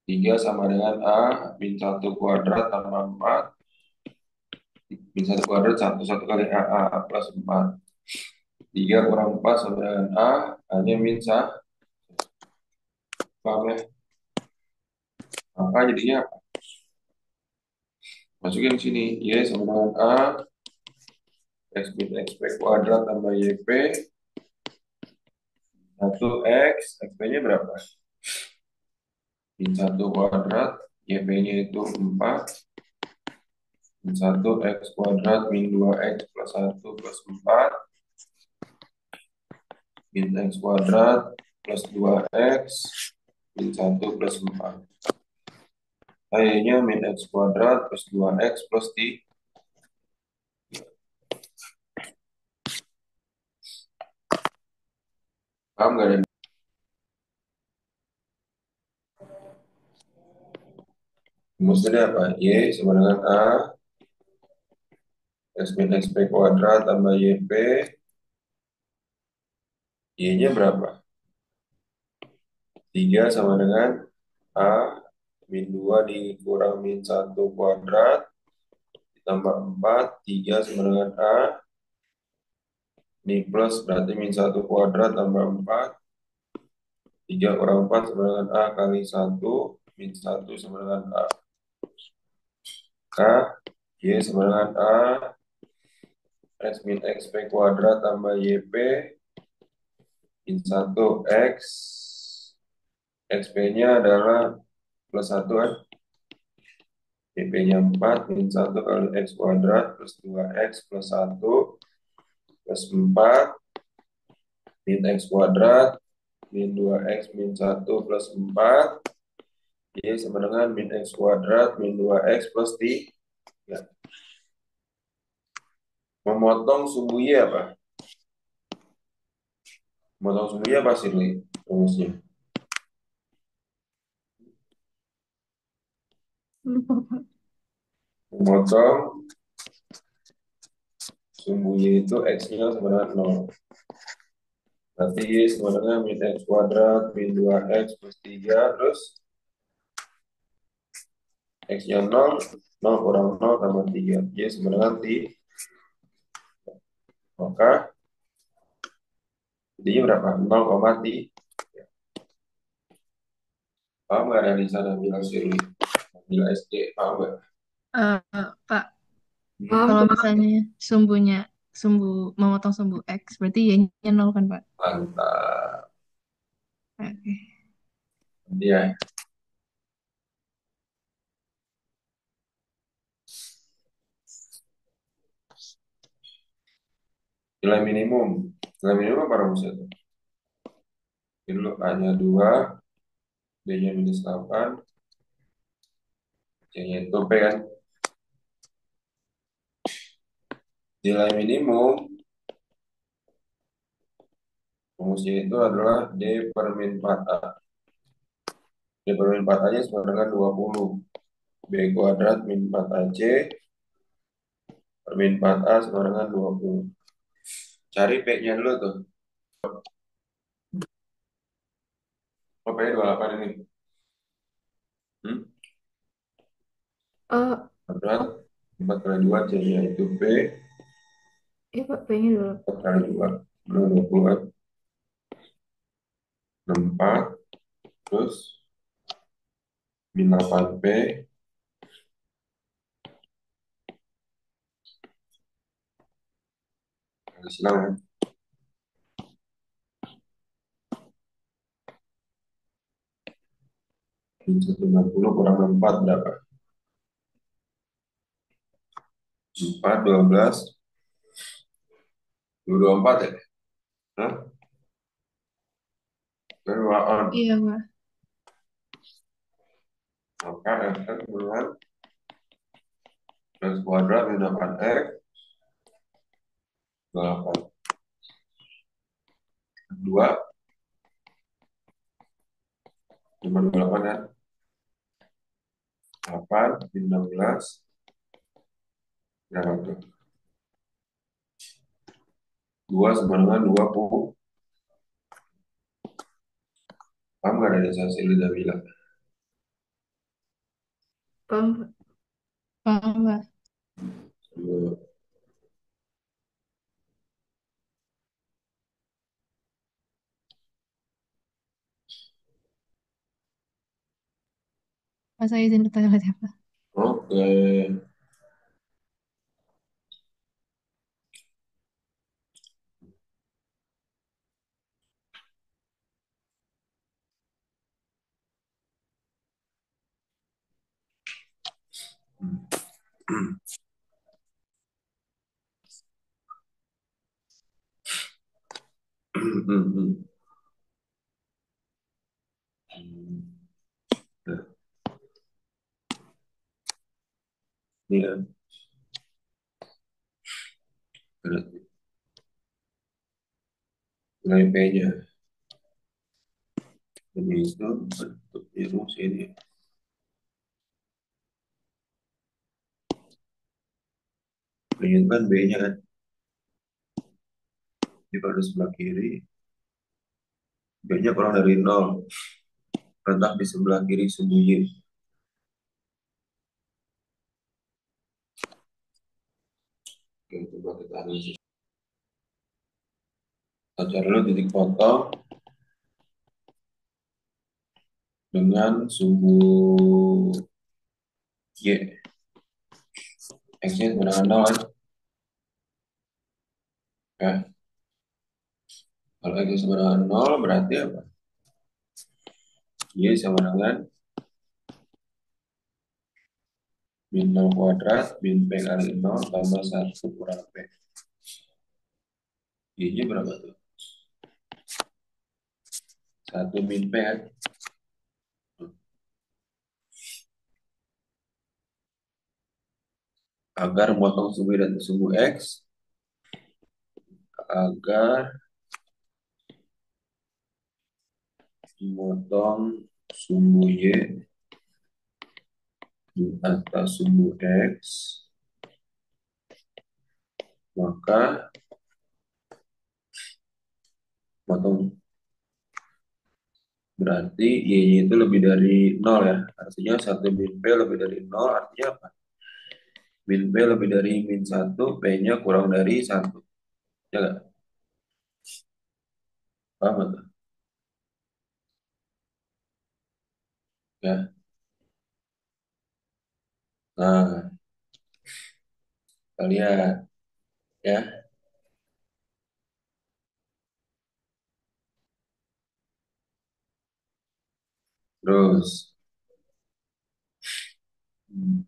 3 sama dengan A, min 1 kuadrat tambah 4. Min 1 kuadrat, 1 kali A plus 4. 3 kurang 4 sama dengan A, hanya min 1. Paham ya? Maka jadinya apa? Masukin sini, Y sama dengan A, X min XP kuadrat tambah YP, 1X, XP-nya berapa? Min 1 kuadrat, YP-nya itu 4, min 1 X kuadrat, min 2X plus 1 plus 4, min X kuadrat plus 2X, min 1 plus 4. Y-nya min X kuadrat plus 2X plus 3. Paham nggak? Dan rumusnya apa? Y sama dengan A, X min XP kuadrat tambah YP, Y-nya berapa? 3 sama dengan A, min 2 dikurang min 1 kuadrat, ditambah 4, 3 sama dengan A, ini plus berarti min 1 kuadrat tambah 4, 3 kurang 4 sama dengan A kali 1, min 1 sama dengan A. K, Y sama dengan A, X min XP kuadrat tambah YP, min 1 X, XP-nya adalah plus 1 kan, YP-nya 4, min 1 kali X kuadrat plus 2X plus 1 plus 4, min X kuadrat, min 2X min 1 plus 4, Y sama dengan min X kuadrat min 2X plus 3. Memotong sumbu Y apa? Memotong sumbu Y apa sih nih rumusnya? Lupa, Pak. Memotong sumbu Y itu X-nya sama dengan 0. Berarti Y sama dengan min X kuadrat min 2X plus 3, terus X-nya 0, 0 kurang 0 tambah 3. Y sama dengan 3. Maka jadinya berapa? 0,3. Paham nggak dari sana bilang Shirley? Bila SD, paham nggak? Pak, Hmm, kalau Paham? misalnya sumbunya sumbu memotong sumbu X, berarti Y-nya 0 kan, Pak? mantap. Oke. Dia nilai minimum. Nilai minimum apa rumusnya tuh? Ini dulu A-nya 2, B-nya minus 8, C-nya itu P kan. Nilai minimum Rumusnya itu adalah D per min 4A. D per min 4A-nya sama dengan 20. B kuadrat min 4AC per min 4A sama dengan 20. Cari P-nya dulu tuh. Oh, P-nya 28 ini. Hmm? Eh, Kuadrat oh, 4 kali 2 C-nya itu P iya Pak, P-nya dulu. 4 kali 2. 20 kan? 64. Terus min 8P kali silang ya. Min 160 kurang 4 berapa? 4, 12, 24 ya? Hah? 2 on. Iya, Pak. Maka F bulan X kuadrat min 8X 28. 2 cuma 28 kan? 8 min 16 berapa tuh? 2 sama dengan 20. Paham gak dari saya Liza bilang? Paham, Pak? Paham, Pak. Dua. Pak, saya izin bertanya ya, Pak. Oke. Nah, ini kan berarti nilai P-nya. Jadi itu bentuk rumus ini. Ini kan B-nya kan. Di pada sebelah kiri. B-nya kurang dari 0. Letak di sebelah kiri sembunyi. Oke, coba kita analisis. Kita cari dulu titik potong dengan sumbu Y. X-nya sama dengan 0 kan? Ya. Kalau X sama dengan 0 berarti apa? Y sama dengan min 0 kuadrat min P kali 0 tambah 1 kurang P. Y-nya berapa tuh? 1 min P kan? Agar memotong sumbu Y dan sumbu X, agar memotong sumbu Y di atas sumbu X, maka potong berarti Y-nya itu lebih dari 0 ya. Artinya 1 min P lebih dari 0 artinya apa? Min P lebih dari min 1, P-nya kurang dari 1. Ya nggak? Paham nggak? Ya. Nah, kita lihat ya. Terus hmm,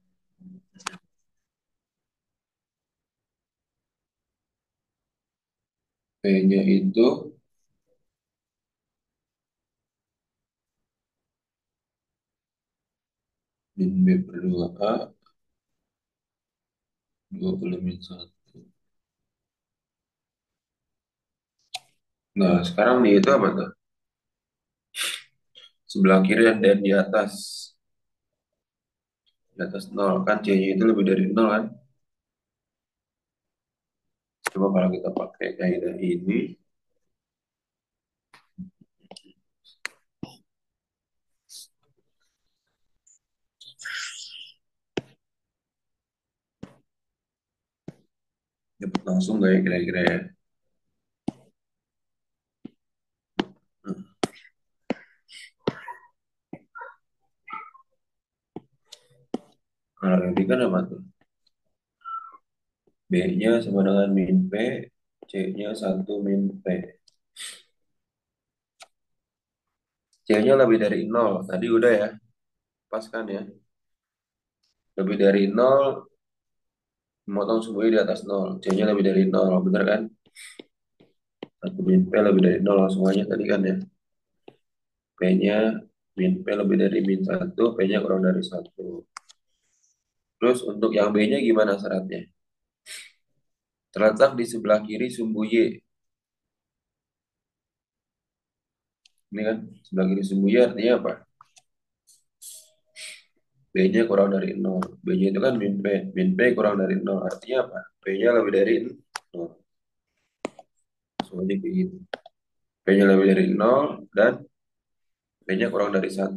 P-nya itu min B per 2A 20 min 1. Nah, sekarang di itu apa tuh? Sebelah kiri dan di atas. Di atas nol kan C-nya itu lebih dari nol kan? Coba kalau kita pakai kaidah ini, dapat langsung gak ya kira-kira ya? Hmm. Kalau ini kan apa tuh? B-nya sama dengan min P, C-nya 1 min P. C-nya lebih dari nol. Tadi udah ya, pas kan ya? Lebih dari nol, memotong semuanya di atas nol. C-nya lebih dari nol, bener kan? 1 min P lebih dari nol semuanya tadi kan ya? P-nya min P lebih dari min 1, P-nya kurang dari 1. Terus untuk yang B-nya gimana syaratnya? Terletak di sebelah kiri sumbu Y. Ini kan sebelah kiri sumbu Y artinya apa? B-nya kurang dari nol. B-nya itu kan min P. Min P kurang dari nol. Artinya apa? P-nya lebih dari nol. Soalnya kayak gitu. P-nya lebih dari nol dan P-nya kurang dari 1.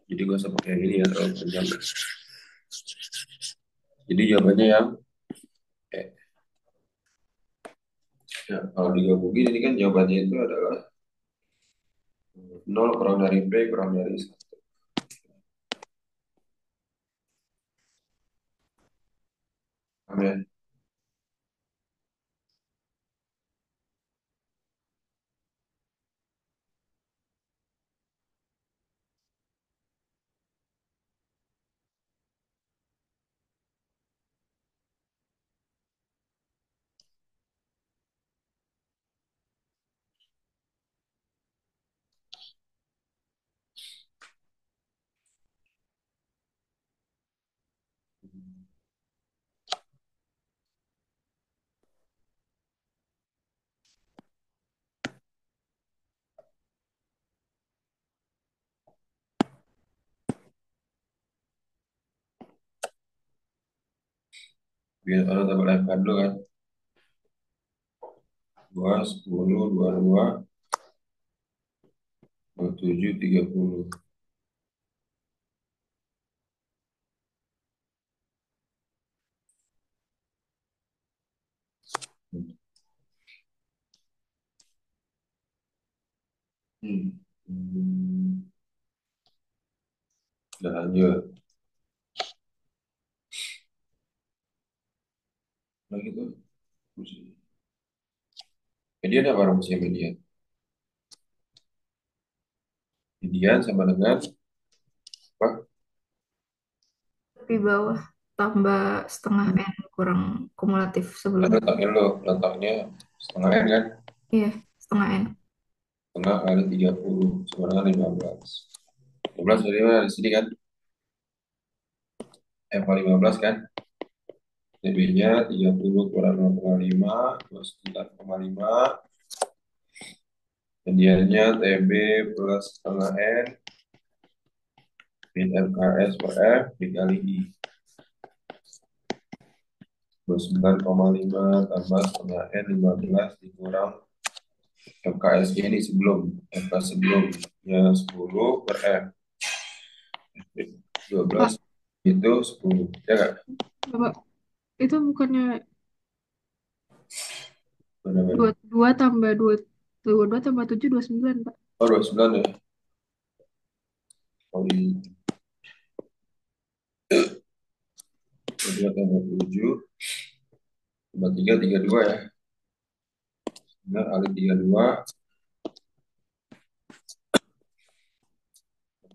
Jadi gue usah pakai yang ini ya, terlalu panjang. Jadi jawabannya yang E. Ya, kalau digabungin ini kan jawabannya itu adalah nol kurang dari P kurang dari 1. Amin. Biar kalau tambah lempar dulu kan. 2, 10, 22, 27, 30. Hmm. Hmm. Udah lanjut. Nah gitu. Median apa rumusnya median? Median sama dengan apa? Di bawah tambah setengah N kurang kumulatif Kan sebelumnya. letaknya lo, letaknya setengah N kan? Iya, setengah N. Setengah kali 30 sama dengan 15. 15 dari mana? Di sini kan? F 15 kan? TB-nya 30 kurang 0,5, 29,5. Mediannya TB plus setengah N min MKS per F dikali I. 29,5 tambah setengah N 15 dikurang MKS-nya ini sebelum. MK sebelumnya 10 per F. 12 Pak, itu 10. Ya nggak? Bapak, itu bukannya dua Benar-benar. dua tambah dua dua dua tambah 7 29 Pak. Oh, 29 ya? Oh, di 2 tambah 7 tambah 3, 32 ya? Benar, kali 32,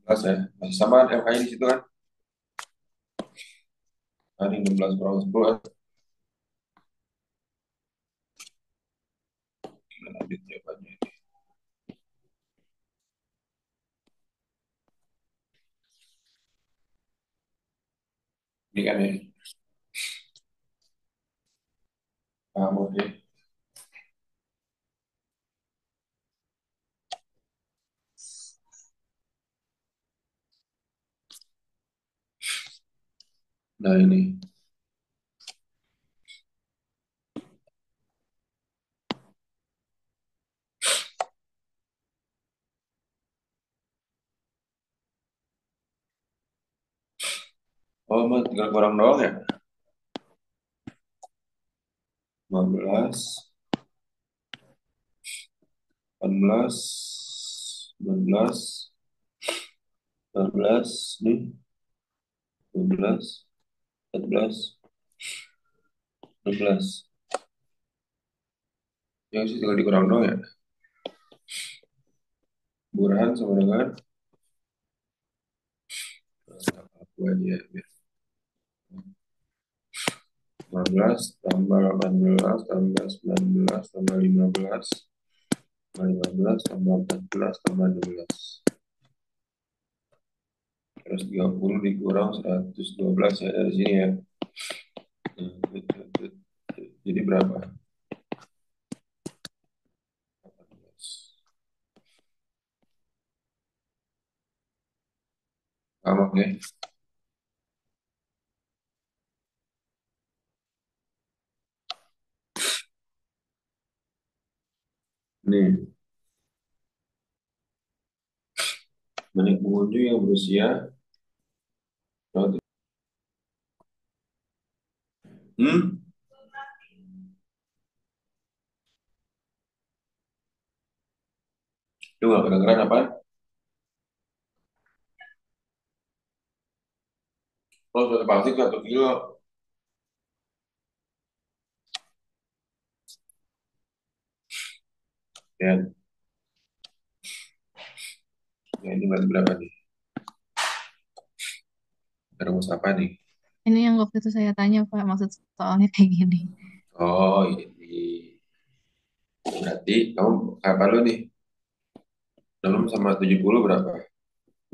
16 ya? Masih sama kan MK-nya di situ kan? Nah, ini 16 kurang 10 kan? Kita lanjut jawabannya. Ini kan ya? Paham, oke. Nah ini. Oh, tinggal kurang doang ya? 15, 18, 19, 14, nih, 12, 14, 16. Yang sih tinggal dikurang doang ya. Murahan sama dengan aku aja ya. 15 tambah 18 tambah 19 tambah 15 tambah 15 tambah 14 tambah 16. Terus 30 dikurang 112 ya dari sini ya. Jadi berapa? 18. Sama oke. Nih, banyak pengunjung yang berusia. Hmm? Lu gak kedengeran apa? Oh, suatu plastik 1 kilo. Ya, ya ini berapa nih? Rumus apa nih? Ini yang waktu itu saya tanya, Pak, maksud soalnya kayak gini. Oh, ini. Berarti kamu apa lu nih? 6 sama 70 berapa?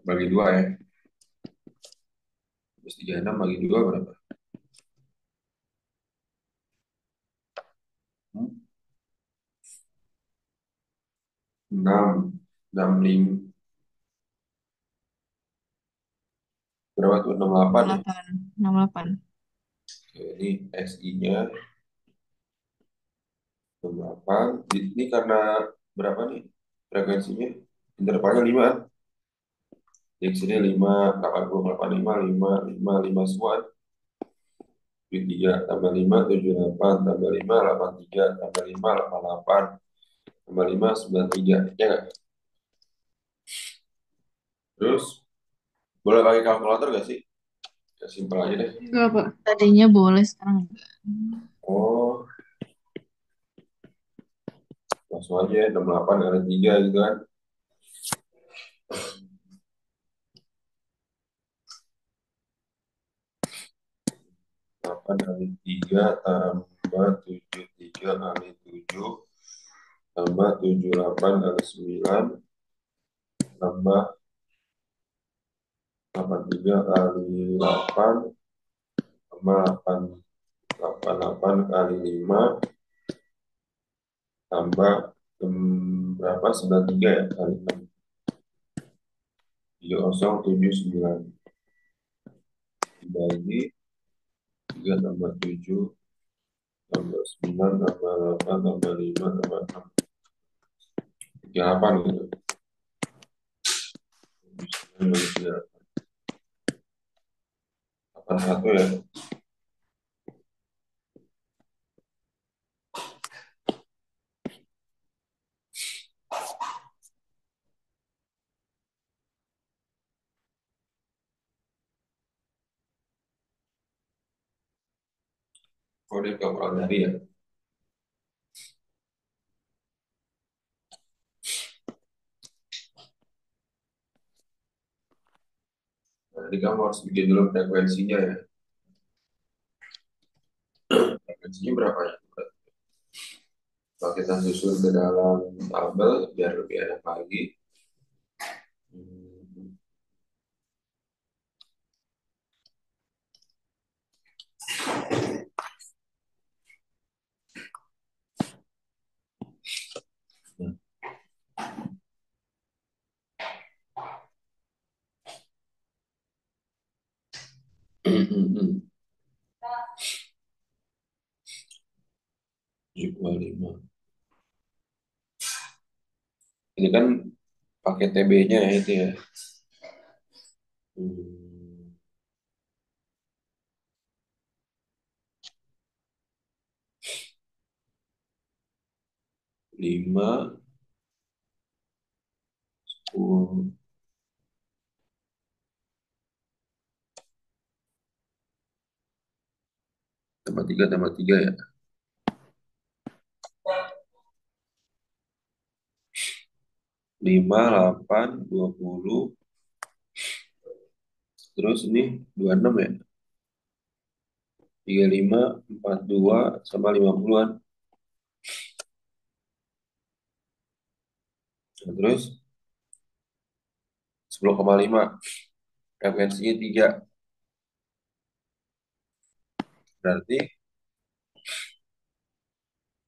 Bagi 2 ya. Terus 36 bagi 2 berapa? Hmm? 6. 65. Berapa tuh? 68 ya? 68, 68. Oke, ini SI-nya 68. Ini karena berapa nih? Frekuensinya? Intervalnya 5. Di sini 5, 80, 85, 5, 5, 5 semua. 73 tambah 5, 78 tambah 5, 83 tambah 5, 88 tambah 5, 93. Ya nggak? Terus, boleh pakai kalkulator nggak sih? Ya, simpel aja deh. Enggak, Pak. Tadinya boleh, sekarang enggak. Oh, langsung aja 68 kali 3 gitu kan. 8 kali 3 tambah 73 kali 7 tambah 78 kali 9 tambah 83 kali 8 tambah 88 kali 5 tambah berapa? 93 ya kali 6. 3079 dibagi 3 tambah 7 tambah 9 tambah 8 tambah 5 tambah 6. 38 gitu. 9 bagi 3, 81 ya. Kode kekurang dari ya. Jadi kamu harus bikin dulu frekuensinya ya. Frekuensinya berapa ya? Kalau kita susun ke dalam tabel biar lebih enak lagi. Hmm, 7,5. Ini kan pakai TB-nya ya itu ya. Hmm, 5, 10, tambah 3 ya. 5, 8, 20. Terus ini 26 ya. 35, 42, sama 50-an. Nah, terus 10,5. Frekuensinya 3. Berarti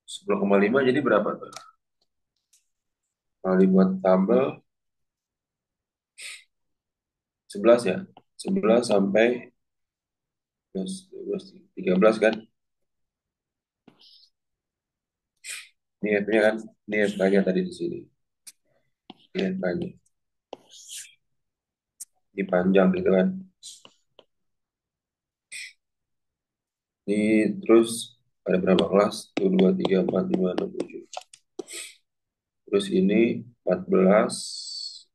10,5 jadi berapa tuh? Kalau dibuat tabel 11 ya. 11 sampai 12, 12, 13 kan? Ini F-nya kan? Ini F-nya tadi di sini. Ini F-nya. Ini panjang gitu kan. Ini terus ada berapa kelas? 1, 2, 3, 4, 5, 6, 7. Terus ini 14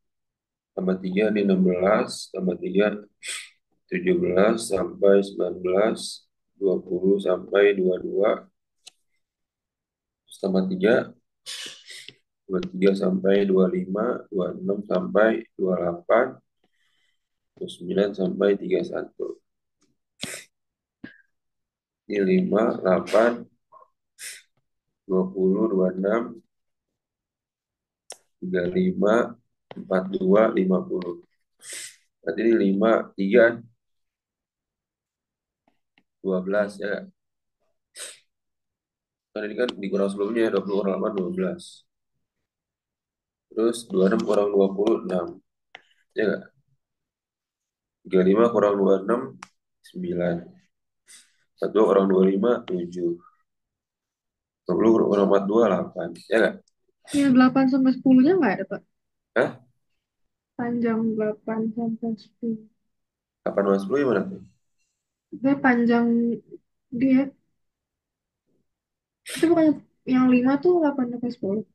tambah 3 ini 16 tambah 3 17 sampai 19 20 sampai 22 terus tambah 3 23 sampai 25 26 sampai 28 29 sampai 31. Ini 5 8 20 26 35 42 50. Berarti ini 5 3 12 ya. Kan ini kan dikurang sebelumnya 20 kurang 8 12. Terus 26 kurang 20 6. Ya nggak? 35 kurang 26 9. 42 kurang 25 7. 20 kurang 42 8. Ya nggak? Ya, 8 sampai 10-nya nggak ada, Pak. Hah? Panjang 8 sampai 10. 8 sama 10 gimana tuh? Dia panjang dia. Itu bukan yang 5 tuh 8 sampai 10.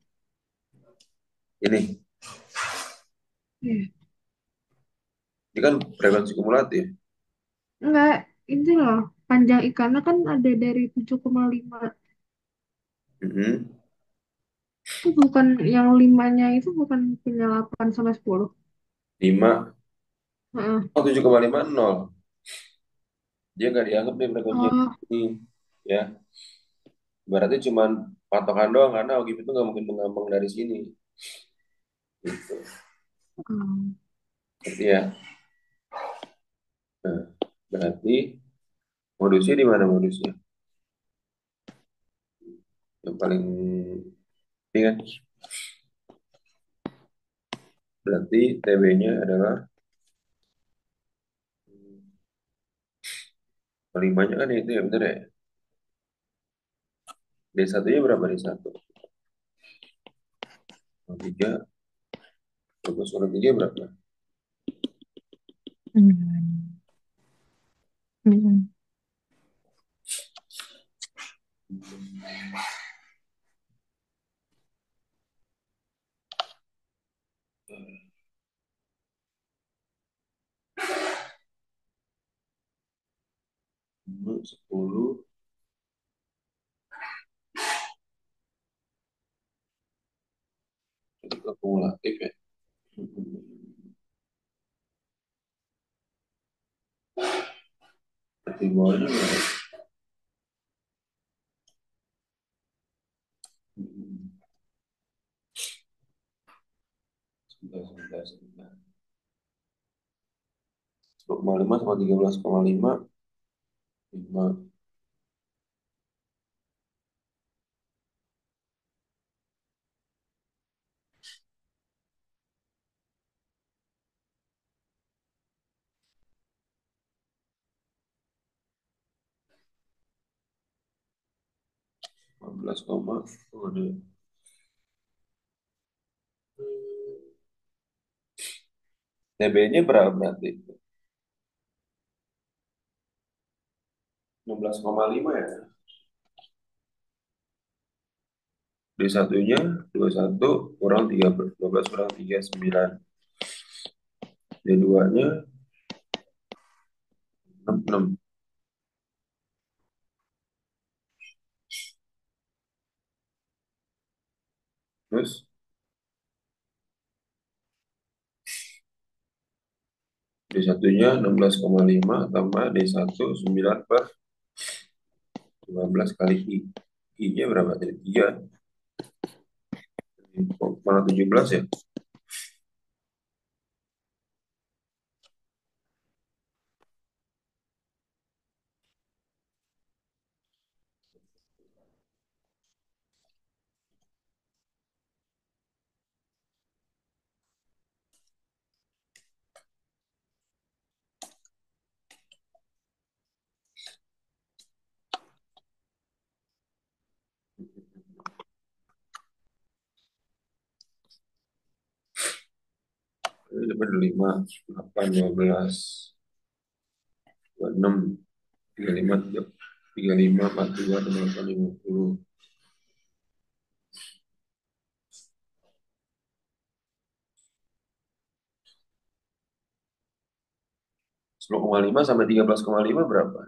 Ini. Iya. Ini kan frekuensi kumulatif. Enggak, ini loh. Panjang ikannya kan ada dari 7,5. Mm-mm. Itu bukan yang limanya itu bukan punya 8 sampai 10. 5. Heeh. Oh, 7,5 nol. Dia nggak dianggap nih frekuensi Oh, ini. Ya. Berarti cuman patokan doang karena OGIP itu nggak mungkin mengambang dari sini. Gitu. hmm. Berarti ya. Nah, berarti modusnya di mana modusnya? Yang paling ini kan berarti TB-nya adalah kelimanya kan itu ya bener ya. D1-nya berapa D1? 3, terus 3 berapa? Hmm. Hmm. Hmm, 10, jadi akumulatif ya. Berarti bawahnya berapa? 11, 10,5 sama 13,5 5. 15 koma. Oh, ada. TB-nya berapa berarti? 16,5 ya. D1-nya 21 kurang 13, 12 kurang 3, 9. D2-nya 6. Terus D1-nya 16,5 tambah D1 9 per 15 kali I. I-nya berapa tadi? 3. Mana 17 ya? Ini dapat 5, 8, 12, 26, 35, 35, 42, 48, 50. 10,5 sampai 13,5 berapa?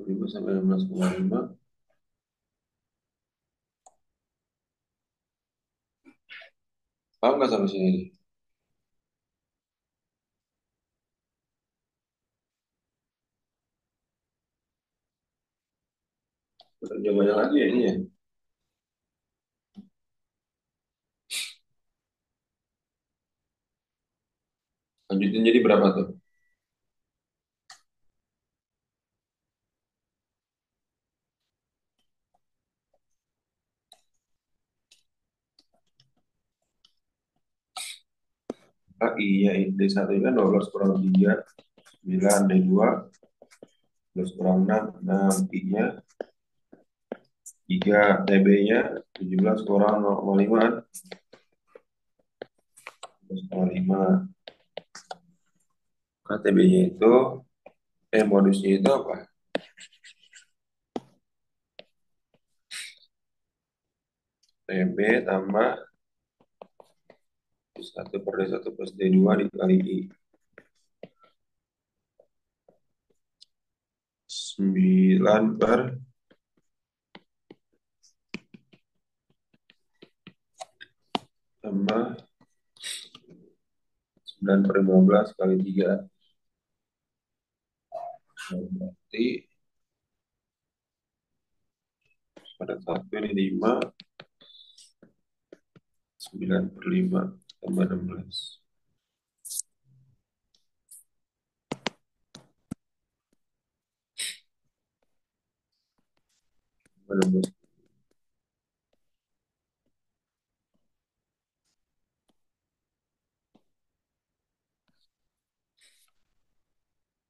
5 sampai 16,5. Paham nggak sampai sini? Jawabannya lagi ya ini ya. Lanjutin jadi berapa tuh? Ah, iya, D1 kan 12 kurang 3, 9, D2, 12 kurang 6, 6, I-nya 3, TB-nya 17 kurang 0,5, 17,5. Maka TB-nya itu, modusnya itu apa? TB tambah D1 per D1 plus D2 dikali I. 9 per tambah 9 per 15 kali 3. Berarti pada 1 ini 5, 9 per 5 tambah 16. 16.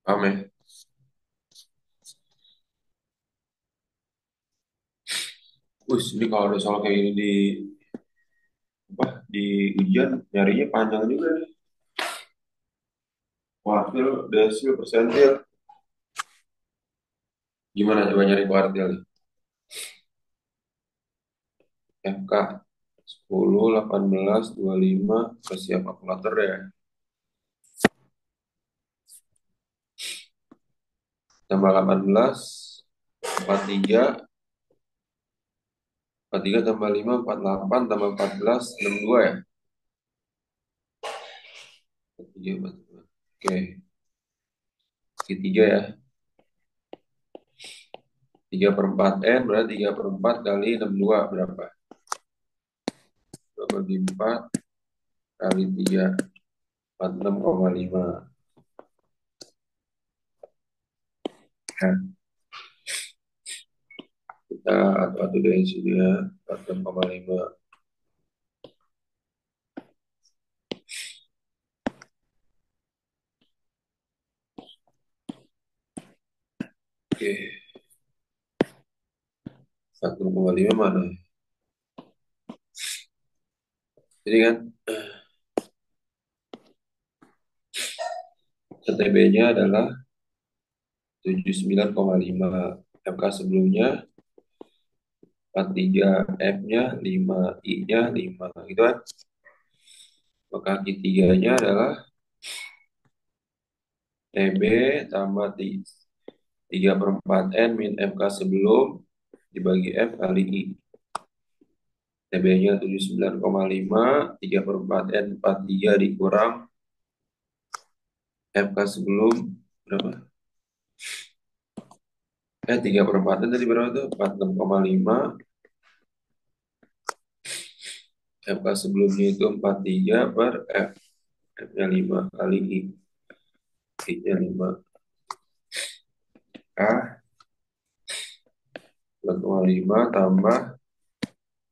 Paham ya? Ini kalau ada soal kayak gini di ujian nyarinya panjang juga nih. Kuartil, desil, persentil. Gimana coba nyari kuartil? FK 10, 18, 25, siap kalkulator ya. Tambah 18, 43, 43 tambah 5, 48, tambah 14, 62 ya? 43, 42. Oke, segitiga ya. 3 per 4 N berarti 3 per 4 kali 62 berapa? 2 bagi 4 kali 3, 46,5. Nah, kita atur dari sini ya, 46,5. 40,5 mana? Jadi kan TB-nya adalah 79,5. FK sebelumnya 43, F-nya 5, I-nya 5. Gitu kan? Maka Q3-nya adalah TB tambah 3 per 4 N min FK sebelum dibagi F kali I. TB-nya 79,5, 3 per 4 N 43 dikurang FK sebelum berapa? 3 per 4 N tadi berapa tuh? 46,5. FK sebelumnya itu 43 per F. F-nya 5 kali I. I-nya 5. A 4,5 tambah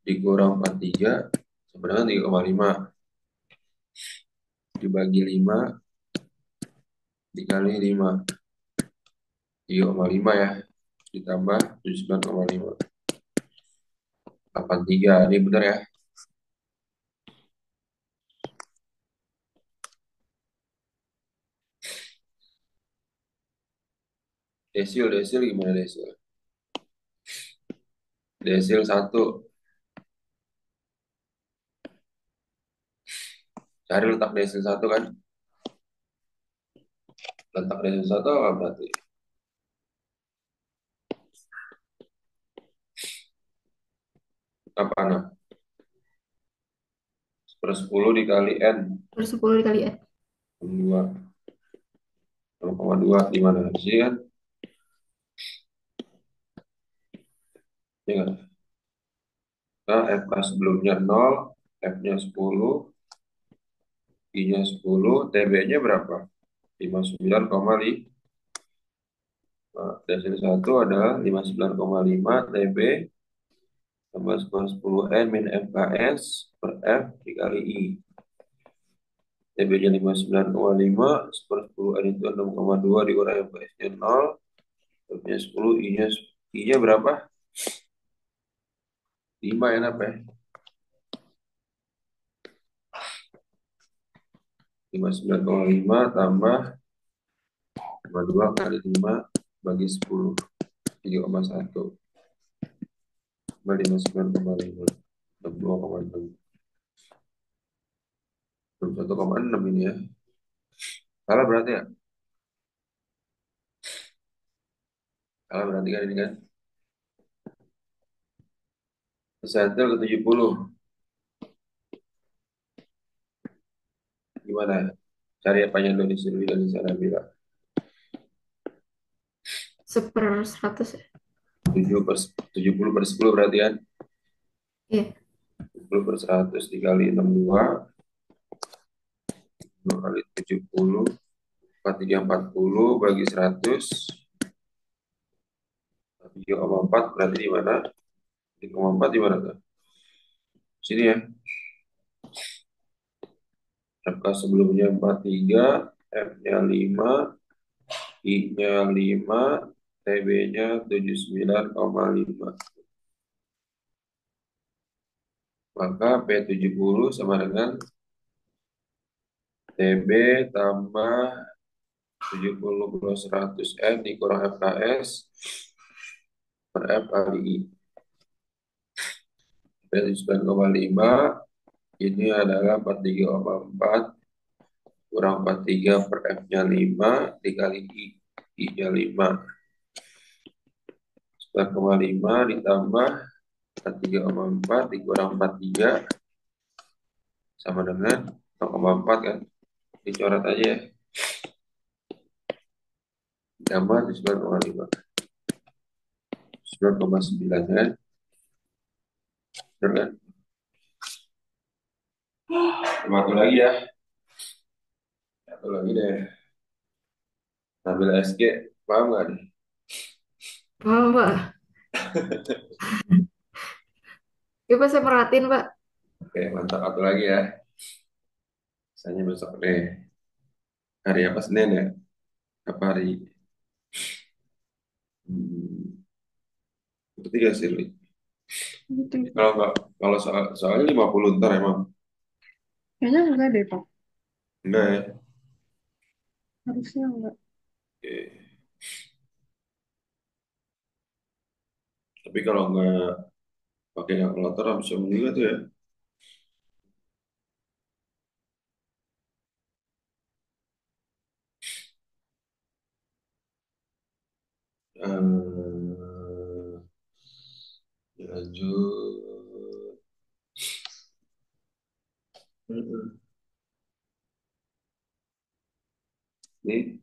dikurang 43 sebenarnya 3,5 dibagi 5 dikali 5 3,5 ya ditambah 79,5 83 ini benar ya. Desil gimana desil? Desil 1 cari letak desil 1 kan, letak desil 1 apa berarti? Apa nah? Per 10 dikali N Per 10 dikali N. 2 0,2 di mana di sini kan ya kan? Nah, FK sebelumnya 0, F-nya 10, I-nya 10, TB-nya berapa? 59,5. Desil 1 adalah 59,5 TB tambah skor 10 N min FKS per F dikali I. TB-nya 59,5, skor 10 N itu 6,2 dikurang FKS-nya 0, F-nya 10, I-nya berapa? 5 ya, apa ya? 59,5 tambah 2 kali 5 bagi 10, 3,1. 59,5, 62,6, 61,6 ini ya. Salah berarti ya? Salah berarti kan ini kan? Persentil ke 70. Gimana ya? Cari apanya dulu di sini dan di sana bila 1/100 ya. 70 per 10 berarti kan? Iya. 70 per 100 dikali 62, 2 kali 70, 4340 bagi 100, 3,4 berarti di mana? 3,4 di mana tuh? Sini ya. FK sebelumnya 43, F-nya 5, I-nya 5, TB-nya 79,5. Maka P70 sama dengan TB tambah 70 plus 100 N dikurang FKS per F kali I. P9,5 ini adalah 43,4 kurang 43 per F-nya 5 dikali I. I-nya 5. 9,5 ditambah 43,4 dikurang 43 sama dengan 0,4 kan. Dicoret aja ya. Ditambah 9,5. 9,9 kan. Benar kan? Satu lagi ya. Satu lagi deh. Ambil SG. Paham nggak nih? Paham, Pak. Ya, Pak, saya perhatiin, Pak. Oke, mantap. Satu lagi ya. Misalnya besok deh. Hari apa? Senin ya? Apa hari? Ketiga sih, Li. Gitu, Pak. Kalau nggak, kalau soalnya 50 ntar emang. Kayaknya enggak deh, Pak. Enggak ya. Harusnya enggak. Oke. Tapi kalau nggak pakai kalkulator bisa juga tuh ya. Eh, lanjut. Mm-mm. Ini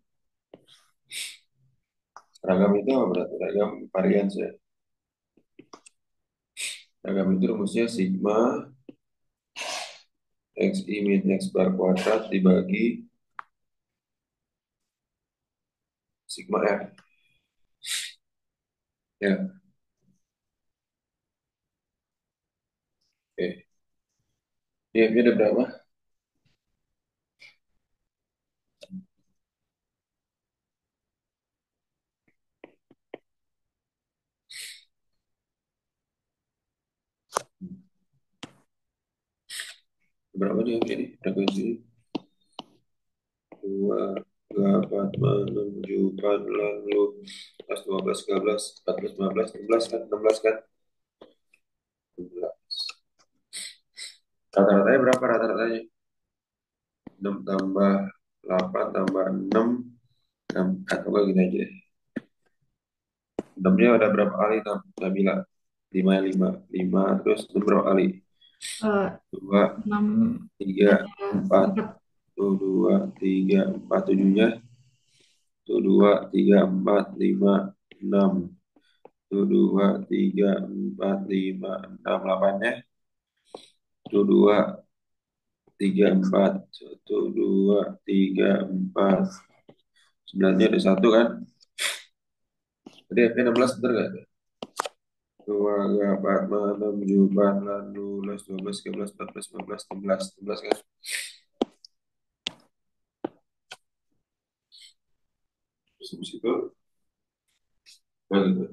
ragam itu apa berarti? Ragam varians ya. Ragam itu rumusnya sigma xi min x bar kuadrat dibagi sigma f. Ya, oke. Ini f-nya ada berapa? Berapa nih f ini? Frekuensi 2, 8, 6, 7, 8, lalu 11, 12, 13, 14, 15, 16 kan? 16 kan? 16. Rata-ratanya berapa rata-ratanya? 6 tambah 8 tambah 6, 6 atau enggak gini aja deh. 6-nya ada berapa kali Nabila? 5, 5, 5, terus 6 berapa kali? Eh, 2, 6 tiga, ada 4, 4. tuh 2, 3, 4, 7-nya, tuh 2, 3, 4, 5, 6, tuh 2, 3, 4, 5, 6, 8-nya, tuh 2, 3, 4, 1, 2, 3, 4, 9-nya ada 1 kan? Jadi F-nya 16 bener gak? 2, 4, 6, 7, 8, 12, 12, 13, 14, 15, 16, 16 kan? Terus habis itu, apa gitu?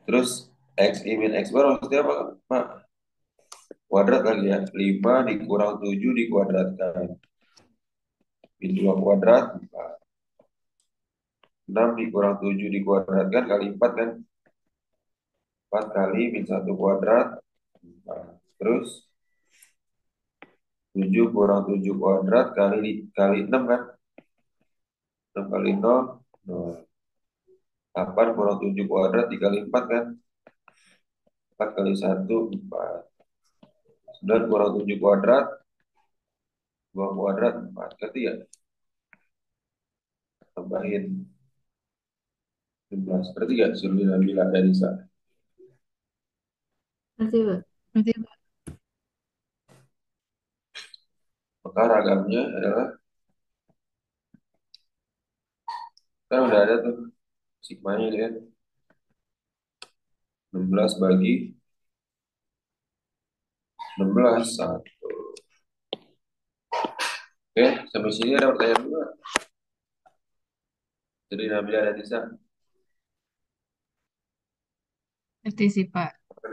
Terus X I min X bar maksudnya apa, Pak? Kuadrat lagi ya. 5 dikurang 7 dikuadratkan. Min 2 kuadrat, 4. 6 dikurang 7 dikuadratkan kali 4 kan? 4 kali min 1 kuadrat, 4. Terus 7 kurang 7 kuadrat kali 6 kan? 6 kali 0, 0. 8 kurang 7 kuadrat dikali 4 kan? 4 kali 1, 4. 9 kurang 7 kuadrat, 2 kuadrat, 4. Ngerti ya? Tambahin 16. Berarti gak suruh bilang dari sana. Berarti, Pak. Berarti Maka ragamnya adalah, kan udah ada tuh sigmanya kan. 16 bagi 16, 1. Oke, sampai sini ada pertanyaan juga. Jadi Nabila ada Nisa. ngerti sih, Pak.